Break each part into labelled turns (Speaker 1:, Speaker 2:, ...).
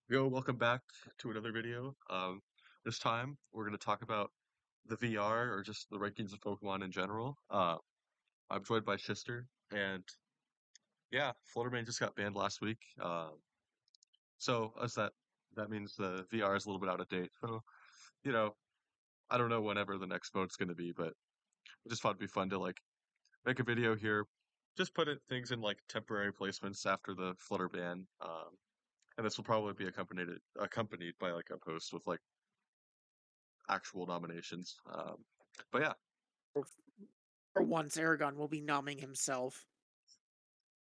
Speaker 1: Yo, welcome back to another video. This time we're going to talk about the VR or just the rankings of Pokemon in general. I'm joined by Shister, and yeah, Fluttermane just got banned last week. So as that means the VR is a little bit out of date. So you know, I don't know whenever the next vote's going to be, but I just thought it'd be fun to like make a video here, just put things in like temporary placements after the Flutter ban. And this will probably be accompanied by like a post with like actual nominations. But yeah,
Speaker 2: For for once, Aragon will be nomming himself.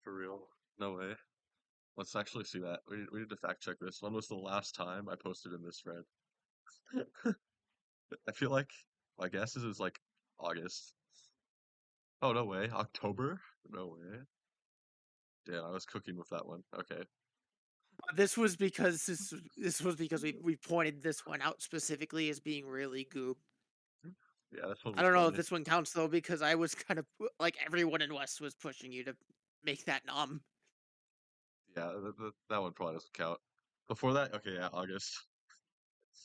Speaker 1: for real. No way. Let's actually see that. We need to fact check this. When was the last time I posted in this thread? I feel like my guess is like August. Oh, no way. October? No way. Damn, I was cooking with that one. Okay.
Speaker 2: This was because we pointed this one out specifically as being really goop.
Speaker 1: Yeah, this one
Speaker 2: I
Speaker 1: was
Speaker 2: don't know if
Speaker 1: funny.
Speaker 2: this one counts though because I was kind of like everyone in West was pushing you to make that nom.
Speaker 1: Yeah, that one probably doesn't count. Before that, okay, yeah, August.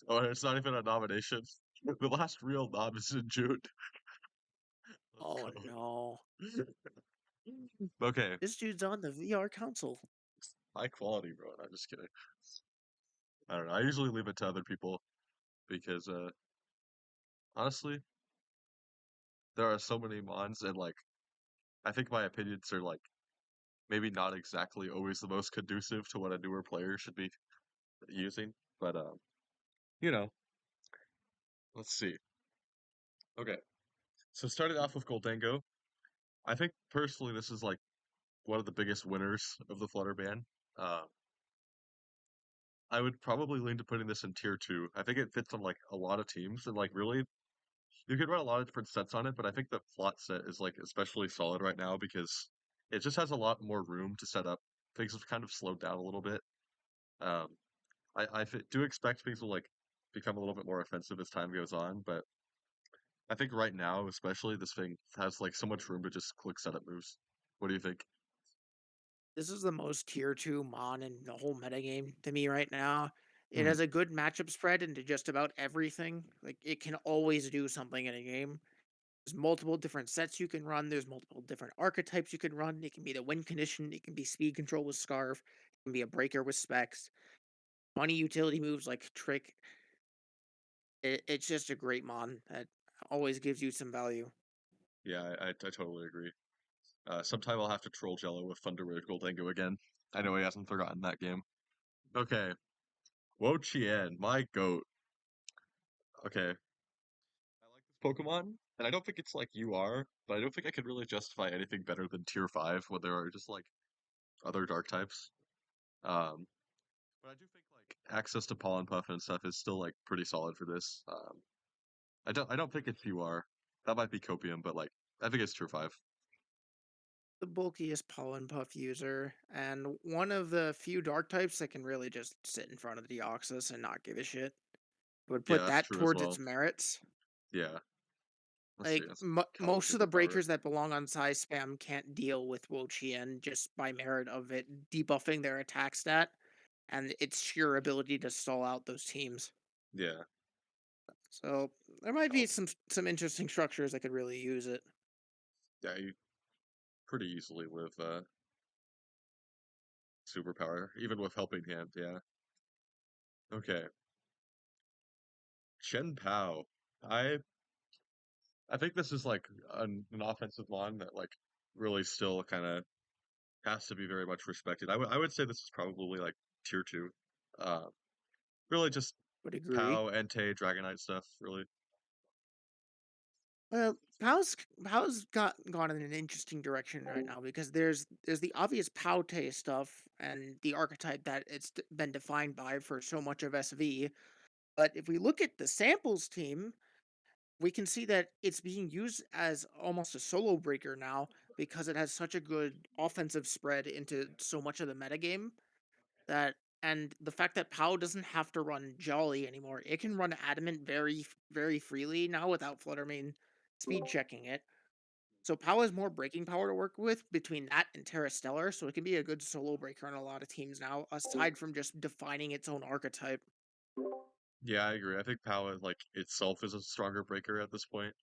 Speaker 1: Oh, it's not even a nomination. The last real nom is in June. Let's
Speaker 2: Oh
Speaker 1: go.
Speaker 2: no,
Speaker 1: Okay,
Speaker 2: this dude's on the VR council.
Speaker 1: high quality, bro. I'm just kidding. I don't know. I usually leave it to other people because honestly, there are so many mons and like I think my opinions are like maybe not exactly always the most conducive to what a newer player should be using. But you know, let's see. Okay. So starting off with Gholdengo, I think personally this is like one of the biggest winners of the Flutter ban. Uh I would probably lean to putting this in tier two. I think it fits on like a lot of teams and like really you could run a lot of different sets on it, but I think the plot set is like especially solid right now because it just has a lot more room to set up. Things have kind of slowed down a little bit. Um, do expect things will like become a little bit more offensive as time goes on, but I think right now, especially, this thing has like so much room to just click setup moves. What do you think?
Speaker 2: This is the most tier two mon in the whole metagame to me right now. It
Speaker 1: Hmm.
Speaker 2: has a good matchup spread into just about everything. Like it can always do something in a game. There's multiple different sets you can run. There's multiple different archetypes you can run. It can be the win condition. It can be speed control with Scarf. It can be a breaker with Specs. Funny utility moves like Trick. It's just a great mon that always gives you some value.
Speaker 1: Yeah, I totally agree. Sometime I'll have to troll Jello with Thunderwave Gholdengo again. I know he hasn't forgotten that game. Okay, Wo-Chien, my goat. Okay, I like this Pokemon, and I don't think it's like you are, but I don't think I could really justify anything better than Tier 5 when there are just like other dark types. Um, but I do think like access to Pollen Puff and stuff is still like pretty solid for this. I don't think it's you are. That might be Copium, but like I think it's Tier 5.
Speaker 2: The bulkiest pollen puff user, and one of the few dark types that can really just sit in front of the Deoxys and not give a shit. Would
Speaker 1: Yeah,
Speaker 2: put
Speaker 1: that's
Speaker 2: that
Speaker 1: true as
Speaker 2: towards its
Speaker 1: well.
Speaker 2: merits.
Speaker 1: Yeah, let's see.
Speaker 2: Like
Speaker 1: That's Calm
Speaker 2: most of the
Speaker 1: Superpower.
Speaker 2: breakers that belong on size spam can't deal with Wo-Chien just by merit of it debuffing their attack stat and its sheer ability to stall out those teams.
Speaker 1: Yeah,
Speaker 2: So there might be
Speaker 1: Calm.
Speaker 2: some interesting structures that could really use it.
Speaker 1: Yeah, you pretty easily with Superpower, even with Helping Hand. Yeah. Okay, Chien-Pao. I I think this is like an offensive line that like really still kind of has to be very much respected. I would say this is probably like tier two. Uh, really just
Speaker 2: Would agree.
Speaker 1: Pow, Entei, Dragonite stuff. Really.
Speaker 2: Well, Pow's gone in an interesting direction right now because there's the obvious Powte stuff and the archetype that been defined by for so much of SV. But if we look at the samples team, we can see that it's being used as almost a solo breaker now because it has such a good offensive spread into so much of the metagame that and the fact that Pow doesn't have to run Jolly anymore. It can run Adamant very freely now without Fluttermane speed checking it. So Pao has more breaking power to work with between that and Terra Stellar, so it can be a good solo breaker on a lot of teams now, aside from just defining its own archetype.
Speaker 1: Yeah, I agree. I think Power like itself is a stronger breaker at this point.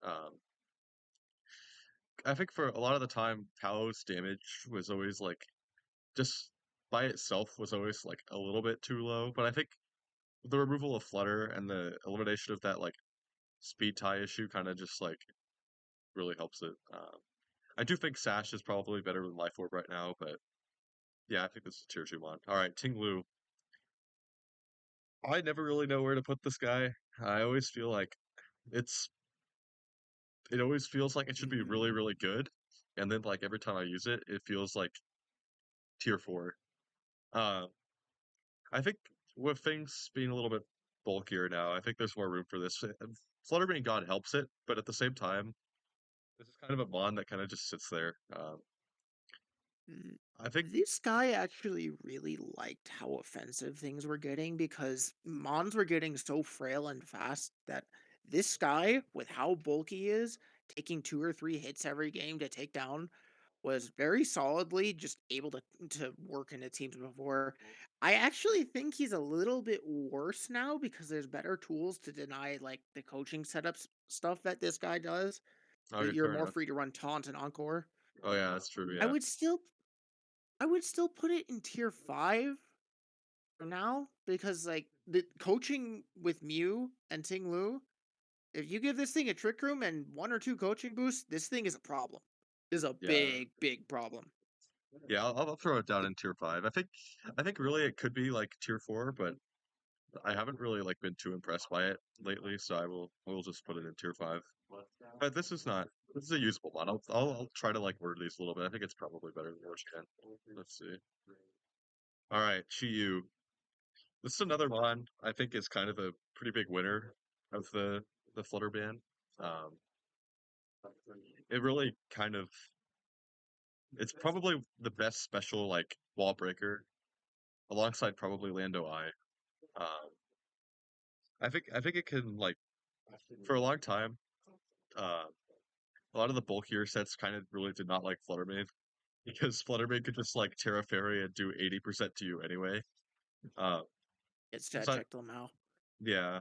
Speaker 1: I think for a lot of the time, Pow's damage was always like just by itself was always like a little bit too low. But I think the removal of Flutter and the elimination of that like speed tie issue kind of just like really helps it. I do think Sash is probably better than Life Orb right now, but yeah, I think this is tier 2 one. All right, Ting-Lu. I never really know where to put this guy. I always feel like it's it always feels like it should be really, really good. And then like every time I use it, it feels like tier 4. Uh, I think with things being a little bit bulkier now, I think there's more room for this. Fluttermane God helps it, but at the same time, this is kind of a mon that kind of just sits there.
Speaker 2: Mm,
Speaker 1: I think,
Speaker 2: This guy actually really liked how offensive things were getting because Mons were getting so frail and fast that this guy, with how bulky he is, taking 2 or 3 hits every game to take down, was very solidly just able to work into teams before. I actually think he's a little bit worse now because there's better tools to deny like the coaching setups stuff that this guy does.
Speaker 1: okay,
Speaker 2: You're
Speaker 1: fair
Speaker 2: more
Speaker 1: enough.
Speaker 2: free to run taunt and encore.
Speaker 1: Oh yeah, that's true.
Speaker 2: I
Speaker 1: Yeah,
Speaker 2: would still I would still put it in tier 5 for now because, like, the coaching with Mew and Ting-Lu, if you give this thing a Trick Room and 1 or 2 coaching boosts, this thing is a problem. Is a
Speaker 1: yeah,
Speaker 2: big, big problem.
Speaker 1: yeah. I'll throw it down
Speaker 2: It
Speaker 1: in tier 5. I think really it could be like tier 4, but I haven't really like been too impressed by it lately, so we'll just put it in tier 5. But this is not this is a usable one. I'll try to like word these a little bit. I think it's probably better than Wo-Chien. Let's see. All right, Chi-Yu. This is another one I think is kind of a pretty big winner of the Flutter ban. Um, it really kind of it's probably the best special like wall breaker alongside probably Lando Eye. Um, I think it can like for a long time. Uh, a lot of the bulkier sets kind of really did not like Fluttermane because Fluttermane could just like Terra Fairy and do 80% to you anyway. Uh,
Speaker 2: it's to
Speaker 1: so
Speaker 2: check them out.
Speaker 1: yeah,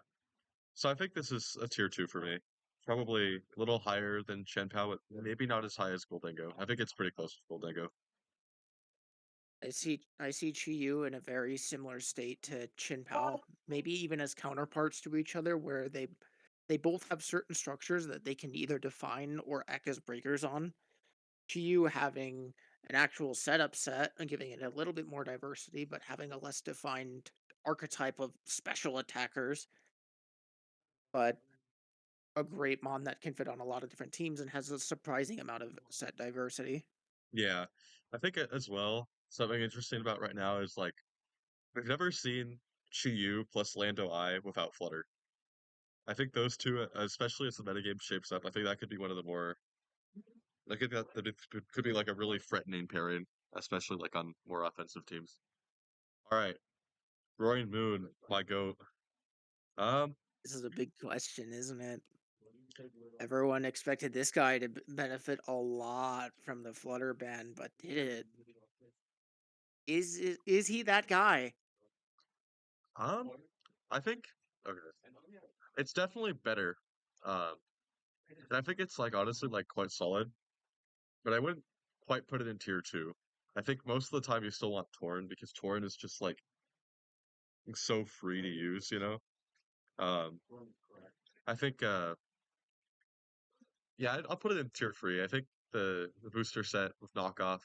Speaker 1: so I think this is a tier 2 for me. Probably a little higher than Chien-Pao, but maybe not as high as Gholdengo. I think it's pretty close to Gholdengo.
Speaker 2: I see Chi-Yu in a very similar state to Chien-Pao, maybe even as counterparts to each other, where they both have certain structures that they can either define or act as breakers on. Chi-Yu having an actual setup set and giving it a little bit more diversity, but having a less defined archetype of special attackers, but a great mon that can fit on a lot of different teams and has a surprising amount of set diversity.
Speaker 1: Yeah, I think as well, something interesting about right now is like we've never seen Chi-Yu plus Lando Eye without Flutter. I think those two, especially as the metagame shapes up, I think that could be one of the more I think that it could be like a really threatening pairing, especially like on more offensive teams. All right, Roaring Moon, my goat. Um,
Speaker 2: This is a big question, isn't it? Everyone expected this guy to benefit a lot from the Flutter ban, but did it? Is he that guy?
Speaker 1: um, I think okay, it's definitely better. Um, and I think it's like honestly like quite solid, but I wouldn't quite put it in tier 2. I think most of the time you still want Torn because Torn is just like so free to use, you know. Um, I think yeah, I'll put it in tier 3. I think the booster set with knockoff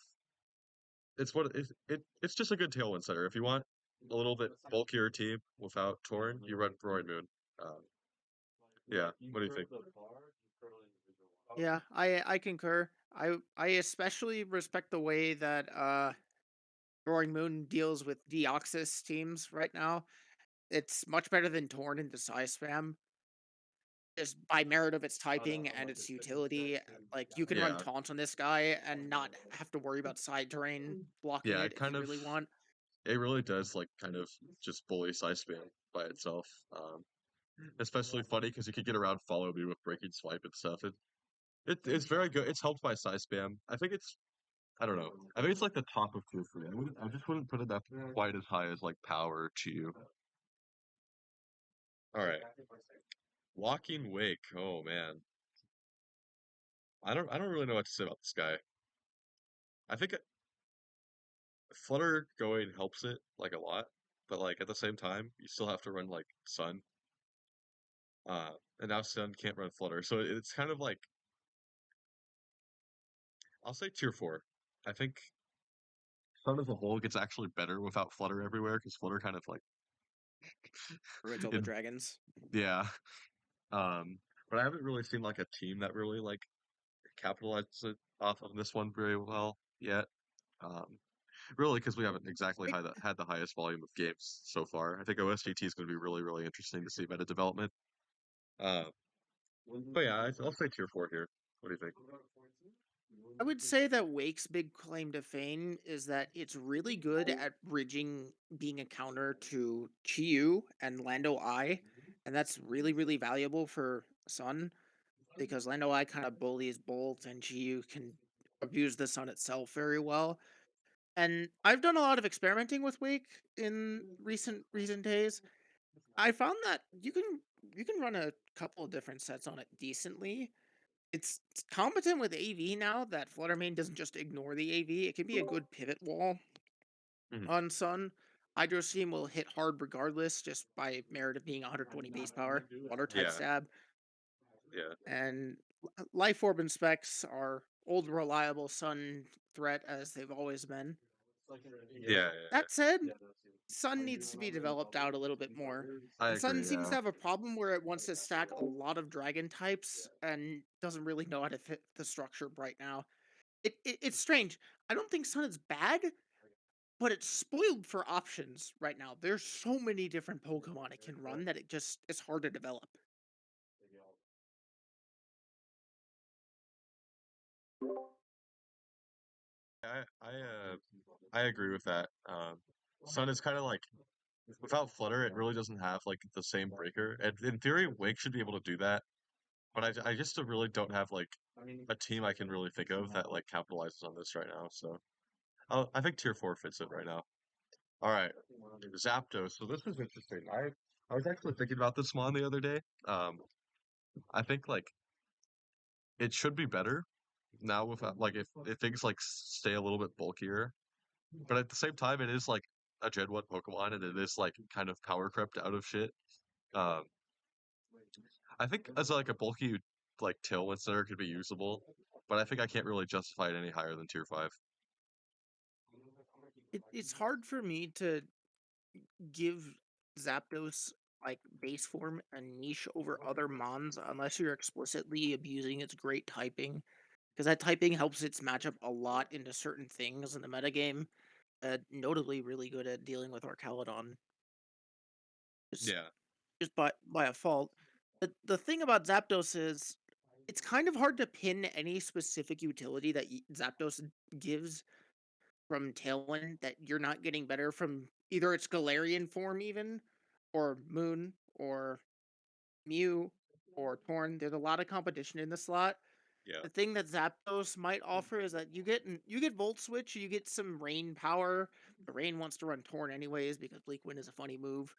Speaker 1: it's just a good tailwind setter. If you want a little bit bulkier team without Torn, you run Roaring Moon. Um, yeah, what do you think?
Speaker 2: Yeah, I concur. I especially respect the way that Roaring Moon deals with Deoxys teams right now. It's much better than Torn into Psy Spam. Just by merit of its typing and its utility, like you can run
Speaker 1: Yeah,
Speaker 2: taunt on this guy and not have to worry about side terrain blocking
Speaker 1: yeah,
Speaker 2: it if you really want.
Speaker 1: it really does like kind of just bully Side Spam by itself. Especially funny because you could get around Follow Me with Breaking Swipe and stuff. It's very good. It's helped by size spam. I don't know. I think it's like the top of tier 3. I just wouldn't put it that quite as high as like Power Chew. All right, Walking Wake. Oh man, I don't really know what to say about this guy. I think Flutter going helps it like a lot, but like at the same time, you still have to run like Sun. And now Sun can't run Flutter, so it's kind of like I'll say tier 4. I think Sun as a whole gets actually better without Flutter everywhere because Flutter kind of like
Speaker 2: Ruins all the
Speaker 1: it,
Speaker 2: dragons.
Speaker 1: yeah. Um, but I haven't really seen like a team that really like capitalizes it off of this one very well yet. Um, really, because we haven't exactly had the highest volume of games so far. I think OSGT is going to be really, really interesting to see meta development. Uh, but yeah, I'll say tier 4 here. What do you think?
Speaker 2: I would say that Wake's big claim to fame is that it's really good at bridging being a counter to Chiyu and Lando I, and that's really, really valuable for Sun because Lando I kind of bullies Bolt and Chiyu can abuse the Sun itself very well. And I've done a lot of experimenting with Wake in recent days. I found that you can run a couple of different sets on it decently. It's competent with AV now that Fluttermane doesn't just ignore the AV. It can be a good pivot wall
Speaker 1: Mhm.
Speaker 2: on Sun. Hydro Steam will hit hard regardless just by merit of being 120 base power. Water type
Speaker 1: Yeah,
Speaker 2: stab.
Speaker 1: yeah,
Speaker 2: And Life Orb and Specs are old reliable Sun threat as they've always been.
Speaker 1: yeah,
Speaker 2: That said, Sun needs to be developed out a little bit more.
Speaker 1: I
Speaker 2: And Sun
Speaker 1: agree.
Speaker 2: seems
Speaker 1: Yeah,
Speaker 2: to have a problem where it wants to stack a lot of dragon types and doesn't really know how to fit the structure right now. It's strange. I don't think Sun is bad, but it's spoiled for options right now. There's so many different Pokemon it can run that it's hard to develop.
Speaker 1: I agree with that. Sun is kind of like without Flutter, it really doesn't have like the same breaker. And in theory, Wake should be able to do that. But I just really don't have like a team I can really think of that like capitalizes on this right now. So I think tier 4 fits it right now. All right, Zapdos. So this is interesting. I was actually thinking about this one the other day. Um, I think like it should be better now with like if things like stay a little bit bulkier. But at the same time, it is like a Gen 1 Pokemon, and it is like kind of power crept out of shit. Um, I think as like a bulky like Tailwind Center could be usable, but I think I can't really justify it any higher than tier 5.
Speaker 2: It's hard for me to give Zapdos like base form a niche over other Mons unless you're explicitly abusing its great typing. Because that typing helps its matchup a lot into certain things in the metagame. Notably really good at dealing with Arcaludon. Just
Speaker 1: Yeah,
Speaker 2: just by a fault. The thing about Zapdos is it's kind of hard to pin any specific utility that Zapdos gives from Tailwind that you're not getting better from either its Galarian form even, or Moon, or Mew, or Torn. There's a lot of competition in the slot.
Speaker 1: yeah,
Speaker 2: The thing that Zapdos might offer is that you get Volt Switch, you get some rain power. The rain wants to run Torn anyways because Bleak Wind is a funny move.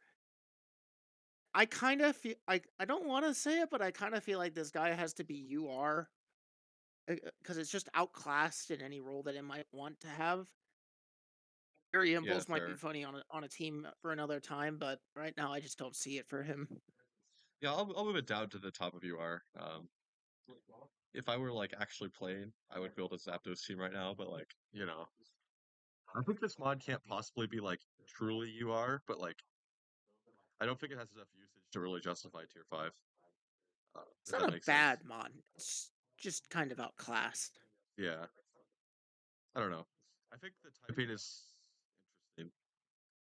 Speaker 2: I kind of feel I don't want to say it, but I kind of feel like this guy has to be UR because it's just outclassed in any role that it might want to have. Fury
Speaker 1: yeah,
Speaker 2: Impulse might be
Speaker 1: fair.
Speaker 2: funny on a team for another time, but right now I just don't see it for him.
Speaker 1: Yeah, I'll move it down to the top of UR. If I were like actually playing, I would build a Zapdos team right now, but like, I think this mod can't possibly be like truly UR, but like I don't think it has enough usage to really justify tier 5.
Speaker 2: It's
Speaker 1: If
Speaker 2: not
Speaker 1: that
Speaker 2: a
Speaker 1: makes sense.
Speaker 2: bad mod. It's just kind of outclassed.
Speaker 1: Yeah, I don't know. I think the typing is interesting,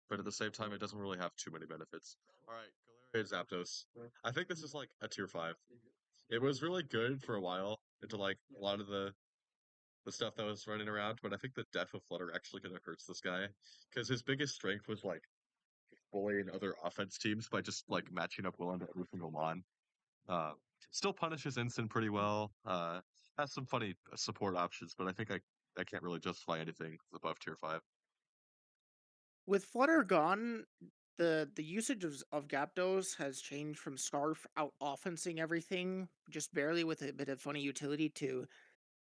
Speaker 1: but at the same time, it doesn't really have too many benefits. All right, Galarian Zapdos. I think this is like a tier 5. It was really good for a while into like a lot of the stuff that was running around, but I think the death of Flutter actually kind of hurts this guy because his biggest strength was like bullying other offense teams by just like matching up well into every single mon. Still punishes instant pretty well. Has some funny support options, but I think I can't really justify anything above tier 5.
Speaker 2: With Flutter gone, the usage of Zapdos has changed from Scarf out offensing everything just barely with a bit of funny utility to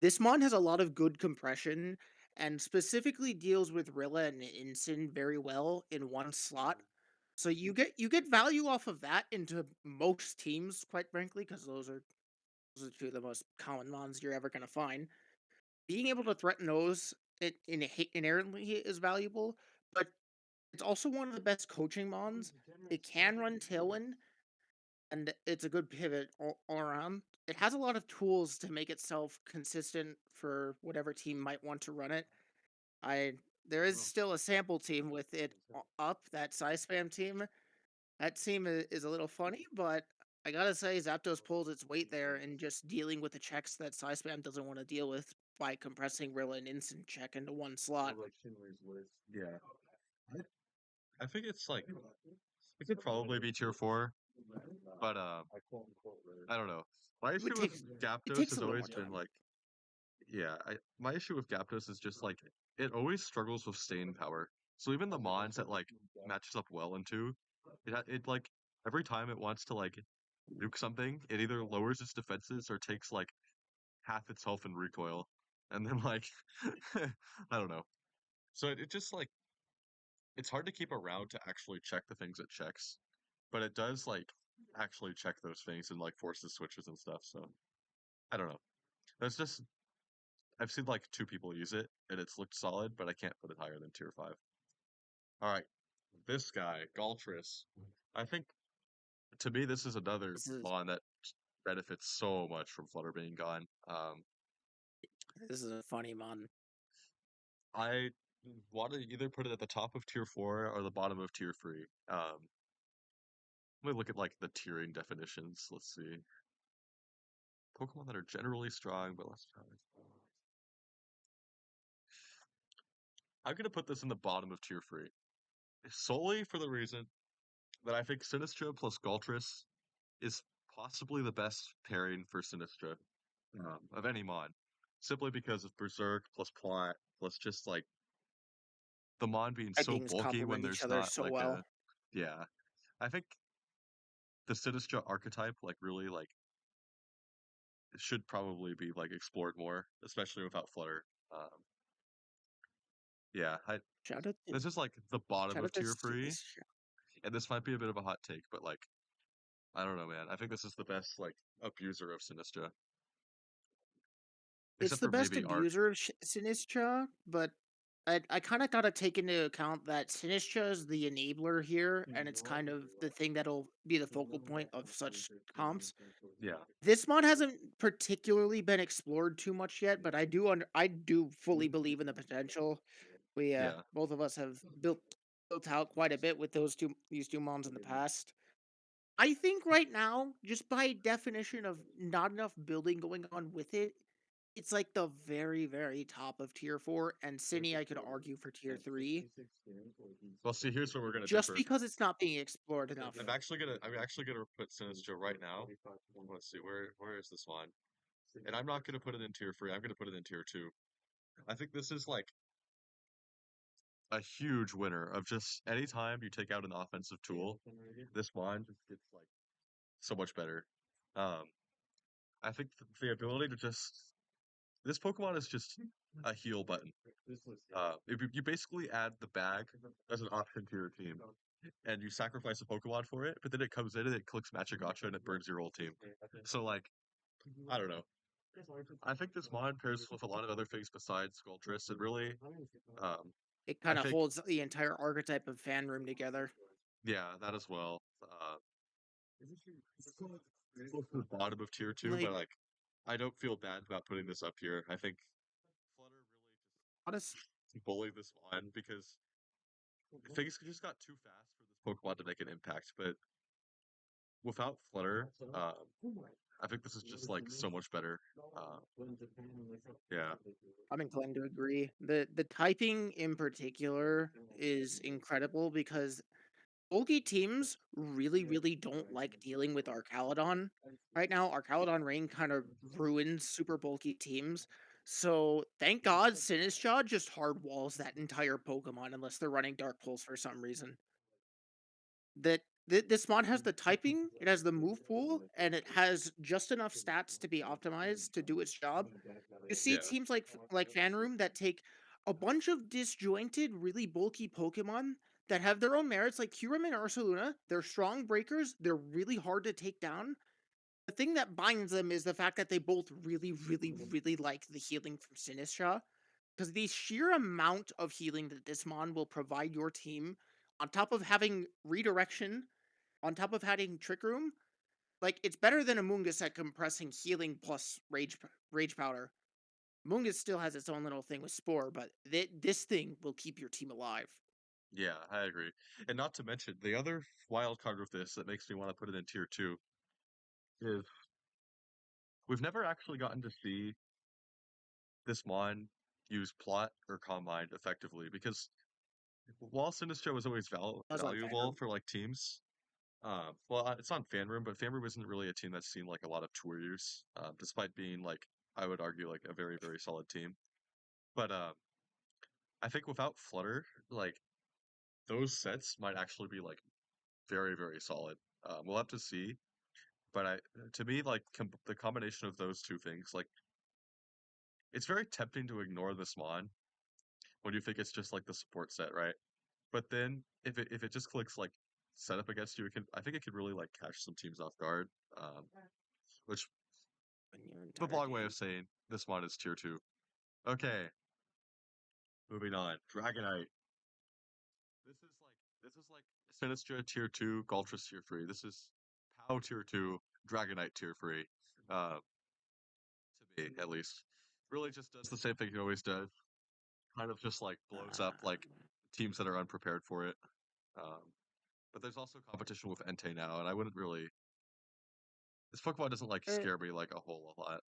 Speaker 2: this mon has a lot of good compression and specifically deals with Rilla and Incin very well in one slot. So you get value off of that into most teams, quite frankly, because those are two of the most common mons you're ever gonna find. Being able to threaten those inherently is valuable, but it's also one of the best coaching mons. It can run Tailwind, and it's a good pivot all around. It has a lot of tools to make itself consistent for whatever team might want to run it. I There is still a sample team with it up, that size spam team. That team is a little funny, but I gotta say Zapdos pulls its weight there in just dealing with the checks that size spam doesn't want to deal with by compressing Rilla and instant check into one slot.
Speaker 1: Yeah, I think it's like it could probably be tier 4, but I don't know. My
Speaker 2: It would
Speaker 1: issue
Speaker 2: take
Speaker 1: with
Speaker 2: it
Speaker 1: Zapdos
Speaker 2: takes
Speaker 1: has
Speaker 2: a little
Speaker 1: always
Speaker 2: more
Speaker 1: been
Speaker 2: time.
Speaker 1: like, yeah, my issue with Zapdos is just like it always struggles with staying power. So even the mons that like matches up well into it like every time it wants to like nuke something, it either lowers its defenses or takes like half its health in recoil, and then like I don't know. So it just like it's hard to keep around to actually check the things it checks, but it does like actually check those things and like forces switches and stuff. So I don't know. That's just I've seen like 2 people use it and it's looked solid, but I can't put it higher than tier 5. All right, this guy Galtris. I think to me this is another
Speaker 2: This is
Speaker 1: mon that benefits so much from Flutter being gone.
Speaker 2: this is a funny mon.
Speaker 1: I want to either put it at the top of tier 4 or the bottom of tier 3. Let me look at like the tiering definitions. Let's see. Pokemon that are generally strong but less powerful. I'm gonna put this in the bottom of tier 3 solely for the reason that I think Sinistcha plus Galtris is possibly the best pairing for Sinistcha of any mon, simply because of Berserk plus Plot plus just like the mon being so
Speaker 2: Things
Speaker 1: bulky when
Speaker 2: complement each
Speaker 1: there's
Speaker 2: other
Speaker 1: not
Speaker 2: so
Speaker 1: like
Speaker 2: well.
Speaker 1: a yeah. I think the Sinistcha archetype like really like should probably be like explored more, especially without Flutter. Um, yeah,
Speaker 2: Shout out to
Speaker 1: this is like the bottom
Speaker 2: shout
Speaker 1: of
Speaker 2: out to
Speaker 1: tier 3,
Speaker 2: Sinistcha.
Speaker 1: and this might be a bit of a hot take, but like I don't know, man. I think this is the best like abuser of Sinistcha,
Speaker 2: It's
Speaker 1: except
Speaker 2: the
Speaker 1: for
Speaker 2: best
Speaker 1: maybe Arc.
Speaker 2: abuser of Sinistcha, but I kind of got to take into account that Sinistcha is the enabler here, and it's kind of the thing that'll be the focal point of such comps.
Speaker 1: Yeah,
Speaker 2: This mod hasn't particularly been explored too much yet, but I do fully believe in the potential. We
Speaker 1: yeah.
Speaker 2: both of us have built out quite a bit with these two mods in the past. I think right now, just by definition of not enough building going on with it, it's like the very, very top of tier 4, and Cine I could argue for tier 3,
Speaker 1: Well, see, here's where we're gonna
Speaker 2: just
Speaker 1: differ.
Speaker 2: because it's not being explored enough.
Speaker 1: I'm actually gonna put Sinistcha right now. Let's see, where is this one? And I'm not gonna put it in tier 3. I'm gonna put it in tier 2. I think this is like a huge winner of just anytime you take out an offensive tool, this one just gets like so much better. Um, I think the ability to just this Pokemon is just a heal button. If you basically add the bag as an option to your team, and you sacrifice a Pokemon for it, but then it comes in and it clicks Magic Gotcha and it burns your whole team. So like, I don't know. I think this mod pairs with a lot of other things besides Skulltress, and really, um,
Speaker 2: It
Speaker 1: I
Speaker 2: kind of
Speaker 1: think
Speaker 2: holds the entire archetype of fan room together.
Speaker 1: yeah, that as well. Close to the bottom of tier 2, but
Speaker 2: Like,
Speaker 1: like, I don't feel bad about putting this up here. I think Flutter really
Speaker 2: honest,
Speaker 1: just bullied this one because things just got too fast for this Pokemon to make an impact. But without Flutter, I think this is just like so much better. Uh, yeah,
Speaker 2: I'm inclined to agree. The typing in particular is incredible because Bulky teams really don't like dealing with Archaludon. Right now, Archaludon Rain kind of ruins super bulky teams. So thank God Sinistcha just hard walls that entire Pokemon unless they're running Dark Pulse for some reason. This mod has the typing, it has the move pool, and it has just enough stats to be optimized to do its job. You see
Speaker 1: Yeah,
Speaker 2: teams like Fanroom that take a bunch of disjointed, really bulky Pokemon that have their own merits, like Kyurem and Ursaluna. They're strong breakers. They're really hard to take down. The thing that binds them is the fact that they both really like the healing from Sinistcha. Because the sheer amount of healing that this mon will provide your team, on top of having redirection, on top of having Trick Room, like it's better than a Mungus at compressing healing plus rage powder. Mungus still has its own little thing with Spore, but this thing will keep your team alive.
Speaker 1: yeah, I agree. And not to mention, the other wild card with this that makes me want to put it in tier 2 is we've never actually gotten to see this mon use plot or Calm Mind effectively because while Sinistcha was always
Speaker 2: That's on
Speaker 1: valuable
Speaker 2: Fanroom.
Speaker 1: for like teams, it's on Fanroom, but Fanroom isn't really a team that's seen like a lot of tour use, despite being like I would argue like a very solid team. But I think without Flutter, like those sets might actually be like very solid. We'll have to see, but to me like the combination of those two things, like it's very tempting to ignore this mon when you think it's just like the support set, right? But then if it just clicks like set up against you, I think it could really like catch some teams off guard. Which
Speaker 2: When your
Speaker 1: the
Speaker 2: entire
Speaker 1: long way of
Speaker 2: team.
Speaker 1: saying this mod is tier 2. Okay, moving on. Dragonite. This is like Sinistcha tier 2, Moltres tier 3. This is POW tier 2, Dragonite tier 3. To me at least. Really just does the same thing he always does. Kind of just like blows up like
Speaker 2: Um,
Speaker 1: teams that are unprepared for it. Um, but there's also competition with Entei now, and I wouldn't really. This Pokemon doesn't like
Speaker 2: eh,
Speaker 1: scare me like a whole lot.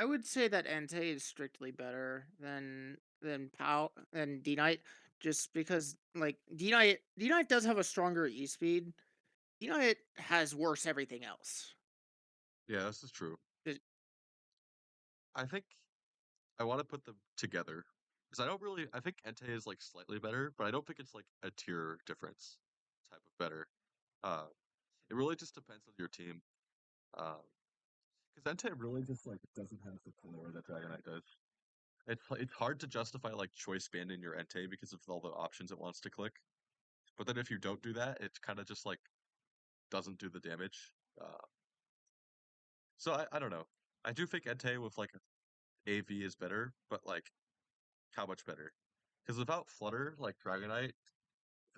Speaker 2: I would say that Entei is strictly better than Pow than D Knight, just because like D Knight does have a stronger E speed. D Knight has worse everything else.
Speaker 1: Yeah, this is true.
Speaker 2: Just-
Speaker 1: I think I want to put them together because I don't really. I think Entei is like slightly better, but I don't think it's like a tier difference type of better. Uh, it really just depends on your team. Because Entei really just like doesn't have the power that Dragonite does. It's hard to justify like choice banding your Entei because of all the options it wants to click. But then if you don't do that, it kind of just like doesn't do the damage. So I don't know. I do think Entei with like AV is better, but like how much better? Because without Flutter, like Dragonite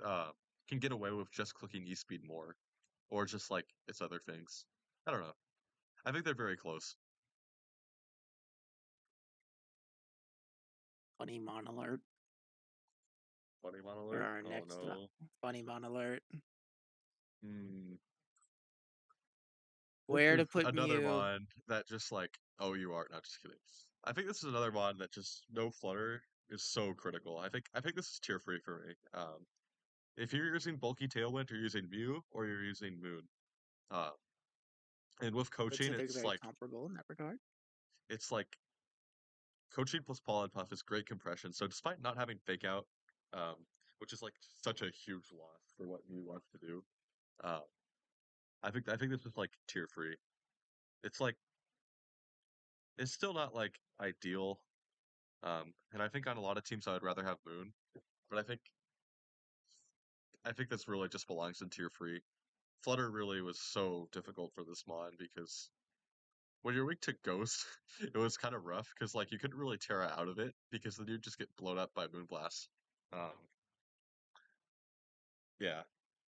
Speaker 1: uh, can get away with just clicking E speed more, or just like its other things. I don't know. I think they're very close.
Speaker 2: Funny mon alert
Speaker 1: Funny Mon
Speaker 2: for
Speaker 1: alert.
Speaker 2: our
Speaker 1: Oh
Speaker 2: next
Speaker 1: no.
Speaker 2: funny mon alert.
Speaker 1: Hmm. This
Speaker 2: Where
Speaker 1: is
Speaker 2: to put
Speaker 1: another
Speaker 2: Mew?
Speaker 1: mon that just like, oh, you are not just kidding. I think this is another mon that just no flutter is so critical. I think this is tier free for me. If you're using bulky tailwind, you're using Mew or you're using Moon. Uh, and with
Speaker 2: I'd
Speaker 1: coaching,
Speaker 2: say they're very comparable in that regard.
Speaker 1: it's like coaching plus pollen puff is great compression. So despite not having fake out, um, which is like such a huge loss for what Mew wants to do, uh, I think this is like tier free. It's like it's still not like ideal. And I think on a lot of teams I would rather have Moon, but I think this really just belongs in tier free. Flutter really was so difficult for this mod because when you're weak to Ghost, it was kind of rough because like you couldn't really Terra out of it because then you'd just get blown up by Moonblast. Um, yeah,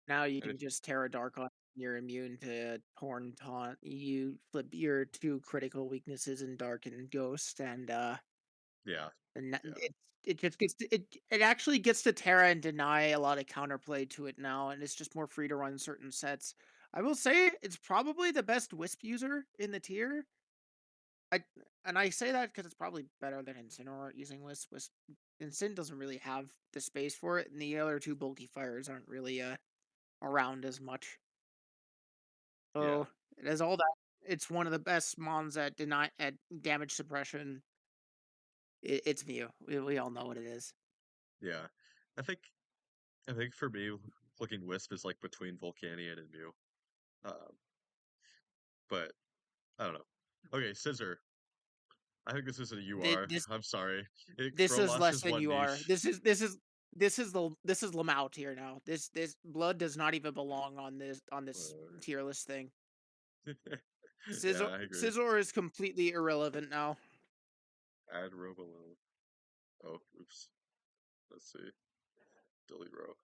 Speaker 2: Now you
Speaker 1: and
Speaker 2: can
Speaker 1: if
Speaker 2: just Terra Dark on. You're immune to Torn Taunt. You flip your two critical weaknesses in Dark and Ghost,
Speaker 1: yeah,
Speaker 2: and that-
Speaker 1: yeah,
Speaker 2: it just gets it actually gets to Terra and deny a lot of counterplay to it now, and it's just more free to run certain sets. I will say it's probably the best Wisp user in the tier. I and I say that because it's probably better than Incineroar using Wisp. Incin doesn't really have the space for it, and the other two bulky fires aren't really around as much.
Speaker 1: Yeah,
Speaker 2: So it has all that. It's one of the best mons at damage suppression. It's Mew. We all know what it is.
Speaker 1: yeah. I think I think for me, looking Wisp is like between Volcanion and Mew. Um, but I don't know. Okay, Scizor. I think this is a UR.
Speaker 2: This
Speaker 1: I'm sorry.
Speaker 2: this is
Speaker 1: Crolos
Speaker 2: less
Speaker 1: is
Speaker 2: than
Speaker 1: one
Speaker 2: you are.
Speaker 1: niche.
Speaker 2: This is Lamau tier now. This blood does not even belong on this
Speaker 1: Uh,
Speaker 2: tier list thing.
Speaker 1: yeah,
Speaker 2: Scizor
Speaker 1: I agree.
Speaker 2: Scizor is completely irrelevant now.
Speaker 1: Add row below. Oh, oops. Let's see. Delete row.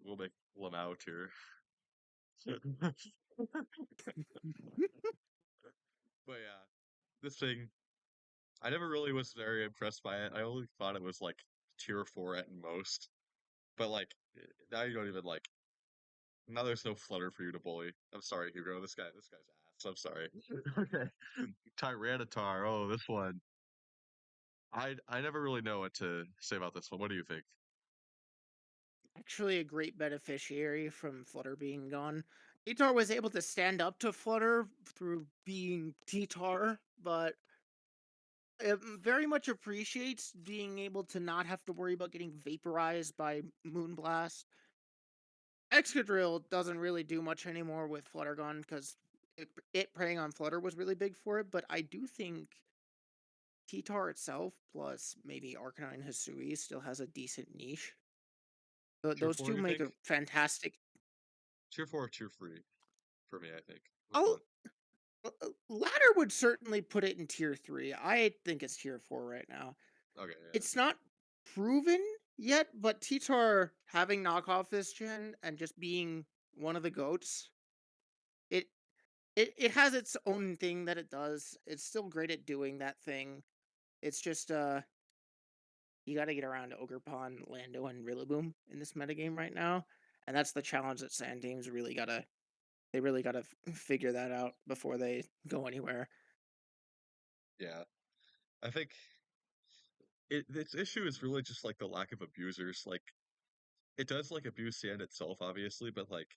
Speaker 1: We'll make Lamau tier. But yeah, this thing, I never really was very impressed by it. I only thought it was like tier 4 at most. But like, now you don't even like, now there's no flutter for you to bully. I'm sorry, Hugo. This guy's ass. I'm sorry. Okay. Tyranitar. Oh, this one. I never really know what to say about this one. What do you think?
Speaker 2: Actually, a great beneficiary from Flutter being gone. Titar was able to stand up to Flutter through being Titar, but it very much appreciates being able to not have to worry about getting vaporized by Moonblast. Excadrill doesn't really do much anymore with Flutter gone because it preying on Flutter was really big for it, but I do think Titar itself plus maybe Arcanine-Hisui still has a decent niche.
Speaker 1: Tier
Speaker 2: Those
Speaker 1: 4,
Speaker 2: two
Speaker 1: you
Speaker 2: make
Speaker 1: think?
Speaker 2: a fantastic.
Speaker 1: Tier 4 or tier 3 for me, I think. Which
Speaker 2: I'll
Speaker 1: one?
Speaker 2: Ladder would certainly put it in tier 3. I think it's tier 4 right now.
Speaker 1: Okay, yeah.
Speaker 2: It's not proven yet, but Titar having knockoff this gen and just being one of the goats, it it has its own thing that it does. It's still great at doing that thing. It's just you got to get around Ogerpon, Lando, and Rillaboom in this metagame right now, and that's the challenge that Sand teams really gotta figure that out before they go anywhere.
Speaker 1: Yeah. I think its issue is really just like the lack of abusers. Like, it does like abuse Sand itself, obviously, but like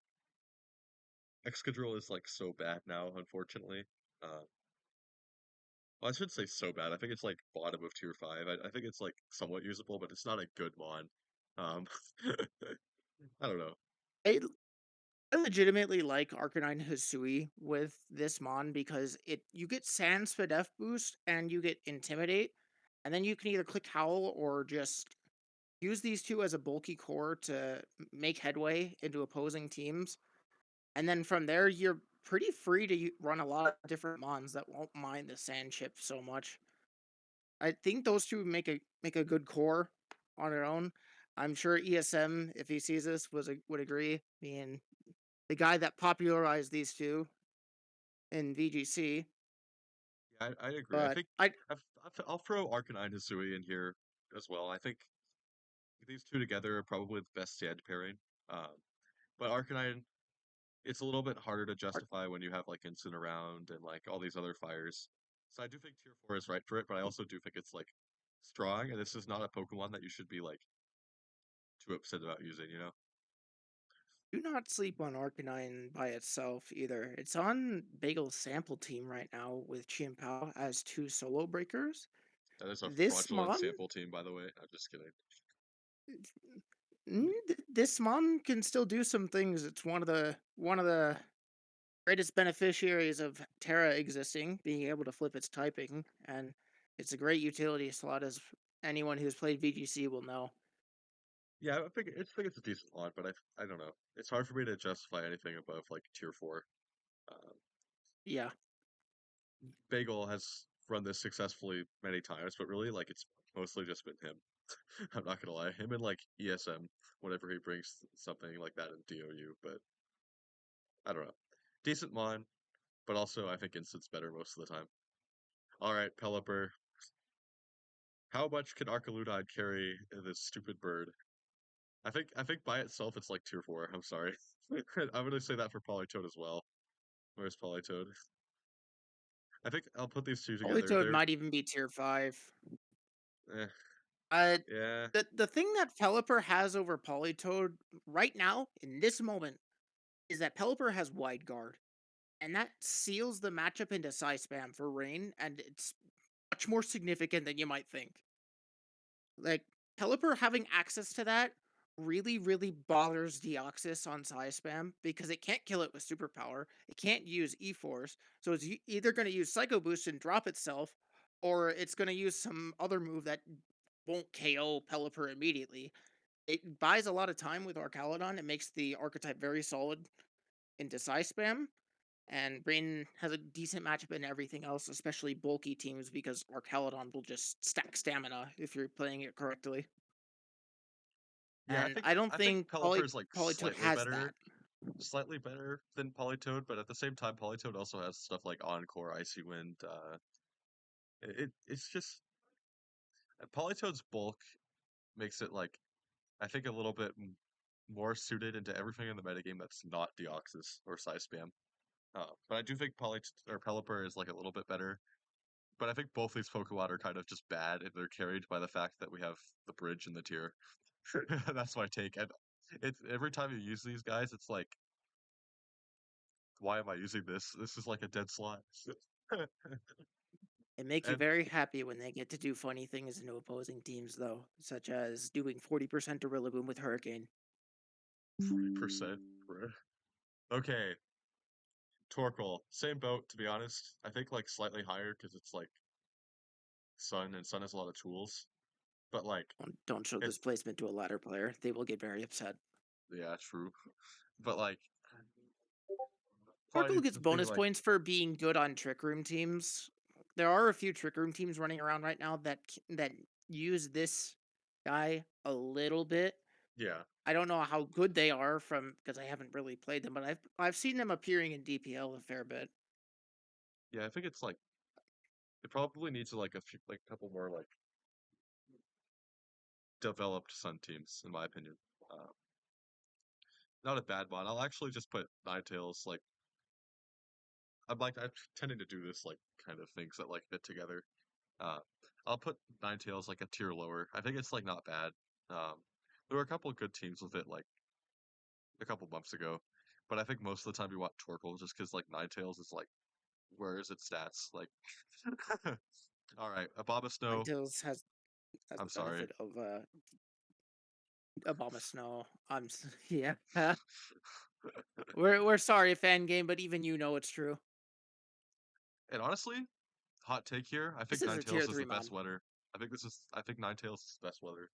Speaker 1: Excadrill is like so bad now, unfortunately. Uh, well, I shouldn't say so bad. I think it's like bottom of tier 5. I think it's like somewhat usable, but it's not a good mon. Um, I don't know.
Speaker 2: I I legitimately like Arcanine-Hisui with this mon because you get Sand Spadef boost and you get Intimidate, and then you can either click Howl or just use these two as a bulky core to make headway into opposing teams. And then from there, you're pretty free to run a lot of different mons that won't mind the Sand Chip so much. I think those two make a good core on their own. I'm sure ESM, if he sees this, would agree, being the guy that popularized these two in VGC.
Speaker 1: Yeah, I agree. I
Speaker 2: But
Speaker 1: think I'll throw Arcanine-Hisui in here as well. I think these two together are probably the best Sand pairing. Um, but Arcanine, it's a little bit harder to justify when you have like Instant around and like all these other fires. So I do think tier 4 is right for it, but I also do think it's like strong, and this is not a Pokemon that you should be like too upset about using, you know?
Speaker 2: do not sleep on Arcanine by itself either. It's on Bagel's sample team right now with Chien-Pao as two solo breakers.
Speaker 1: That is a
Speaker 2: This
Speaker 1: fraudulent
Speaker 2: mon,
Speaker 1: sample team, by the way. I'm just kidding.
Speaker 2: this mon can still do some things. It's one of the greatest beneficiaries of Terra existing, being able to flip its typing, and it's a great utility slot, as anyone who's played VGC will know.
Speaker 1: Yeah, I think it's a decent mod, but I don't know. It's hard for me to justify anything above like tier 4. Um,
Speaker 2: Yeah,
Speaker 1: Bagel has run this successfully many times, but really, like, it's mostly just been him. I'm not gonna lie. Him and like ESM, whenever he brings something like that in DOU, but I don't know. Decent mon, but also I think Instant's better most of the time. Alright, Pelipper. How much can Arcanine carry this stupid bird? I think by itself it's like tier 4. I'm sorry. I'm gonna say that for Politoed as well. Where's Politoed? I think I'll put these two together.
Speaker 2: Politoed
Speaker 1: They're
Speaker 2: might even be tier 5.
Speaker 1: eh,
Speaker 2: Uh,
Speaker 1: yeah.
Speaker 2: the thing that Pelipper has over Politoed right now, in this moment, is that Pelipper has Wide Guard, and that seals the matchup into Psy Spam for Rain, and it's much more significant than you might think. Like, Pelipper having access to that really, really bothers Deoxys on Psy Spam because it can't kill it with Superpower. It can't use E-Force, so it's either going to use Psycho Boost and drop itself, or it's going to use some other move that won't KO Pelipper immediately. It buys a lot of time with Arcaludon. It makes the archetype very solid into Psy Spam, and Brain has a decent matchup in everything else, especially bulky teams, because Arcaludon will just stack stamina if you're playing it correctly.
Speaker 1: Yeah,
Speaker 2: And I don't
Speaker 1: I think
Speaker 2: think
Speaker 1: Pelipper is like
Speaker 2: Politoed has that.
Speaker 1: slightly better than Politoed, but at the same time, Politoed also has stuff like Encore, Icy Wind. It's just Politoed's bulk makes it like I think a little bit more suited into everything in the metagame that's not Deoxys or Psy Spam. But I do think Pelipper is like a little bit better. But I think both these Pokemon are kind of just bad, and they're carried by the fact that we have the bridge in the tier. That's my take. And it's every time you use these guys, it's like, why am I using this? This is like a dead slot.
Speaker 2: It makes you
Speaker 1: And
Speaker 2: very happy when they get to do funny things into opposing teams, though, such as doing 40% to Rillaboom with Hurricane.
Speaker 1: 40%. Okay, Torkoal, same boat to be honest. I think like slightly higher because it's like Sun and Sun has a lot of tools. But like
Speaker 2: Don't show this
Speaker 1: it's
Speaker 2: placement to a ladder player. They will get very upset.
Speaker 1: yeah, true. But like probably
Speaker 2: Torkoal gets
Speaker 1: the thing
Speaker 2: bonus
Speaker 1: like
Speaker 2: points for being good on Trick Room teams. There are a few Trick Room teams running around right now that use this guy a little bit.
Speaker 1: yeah.
Speaker 2: I don't know how good they are from because I haven't really played them, but I've seen them appearing in DPL a fair bit.
Speaker 1: Yeah, I think it's like it probably needs like a few like a couple more like developed Sun teams, in my opinion. Uh, Not a bad one. I'll actually just put Ninetales like I'm tending to do this like kind of things that like fit together. Uh, I'll put Ninetales like a tier lower. I think it's like not bad. Um, there were a couple of good teams with it like a couple months ago, but I think most of the time you want Torkoal just because like Ninetales is like where is its stats? Like, all right, Abomasnow.
Speaker 2: Ninetales has
Speaker 1: I'm
Speaker 2: the
Speaker 1: sorry,
Speaker 2: benefit of Abomasnow. Yeah. We're sorry, fan game, but even you know it's true.
Speaker 1: and honestly, hot take here. I
Speaker 2: This
Speaker 1: think
Speaker 2: is a tier
Speaker 1: Ninetales is
Speaker 2: three
Speaker 1: the best
Speaker 2: mon.
Speaker 1: weather. I think Ninetales is the best weather.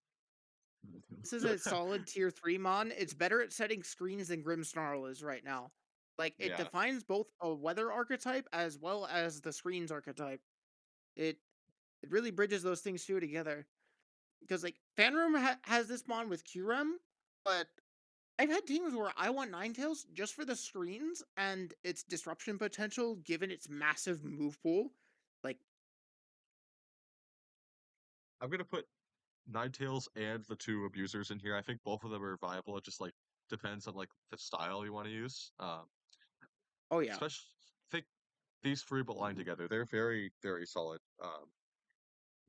Speaker 2: This is a solid tier 3 mon. It's better at setting screens than Grimmsnarl is right now. Like, it
Speaker 1: Yeah,
Speaker 2: defines both a weather archetype as well as the screens archetype. It it really bridges those things two together. Because, like, Fanroom has this mon with Kyurem, but I've had teams where I want Ninetales just for the screens and its disruption potential given its massive move pool. Like,
Speaker 1: I'm gonna put Ninetales and the two abusers in here. I think both of them are viable. It just like depends on like the style you want to use.
Speaker 2: oh yeah,
Speaker 1: Especially I think these three belong together. They're very solid.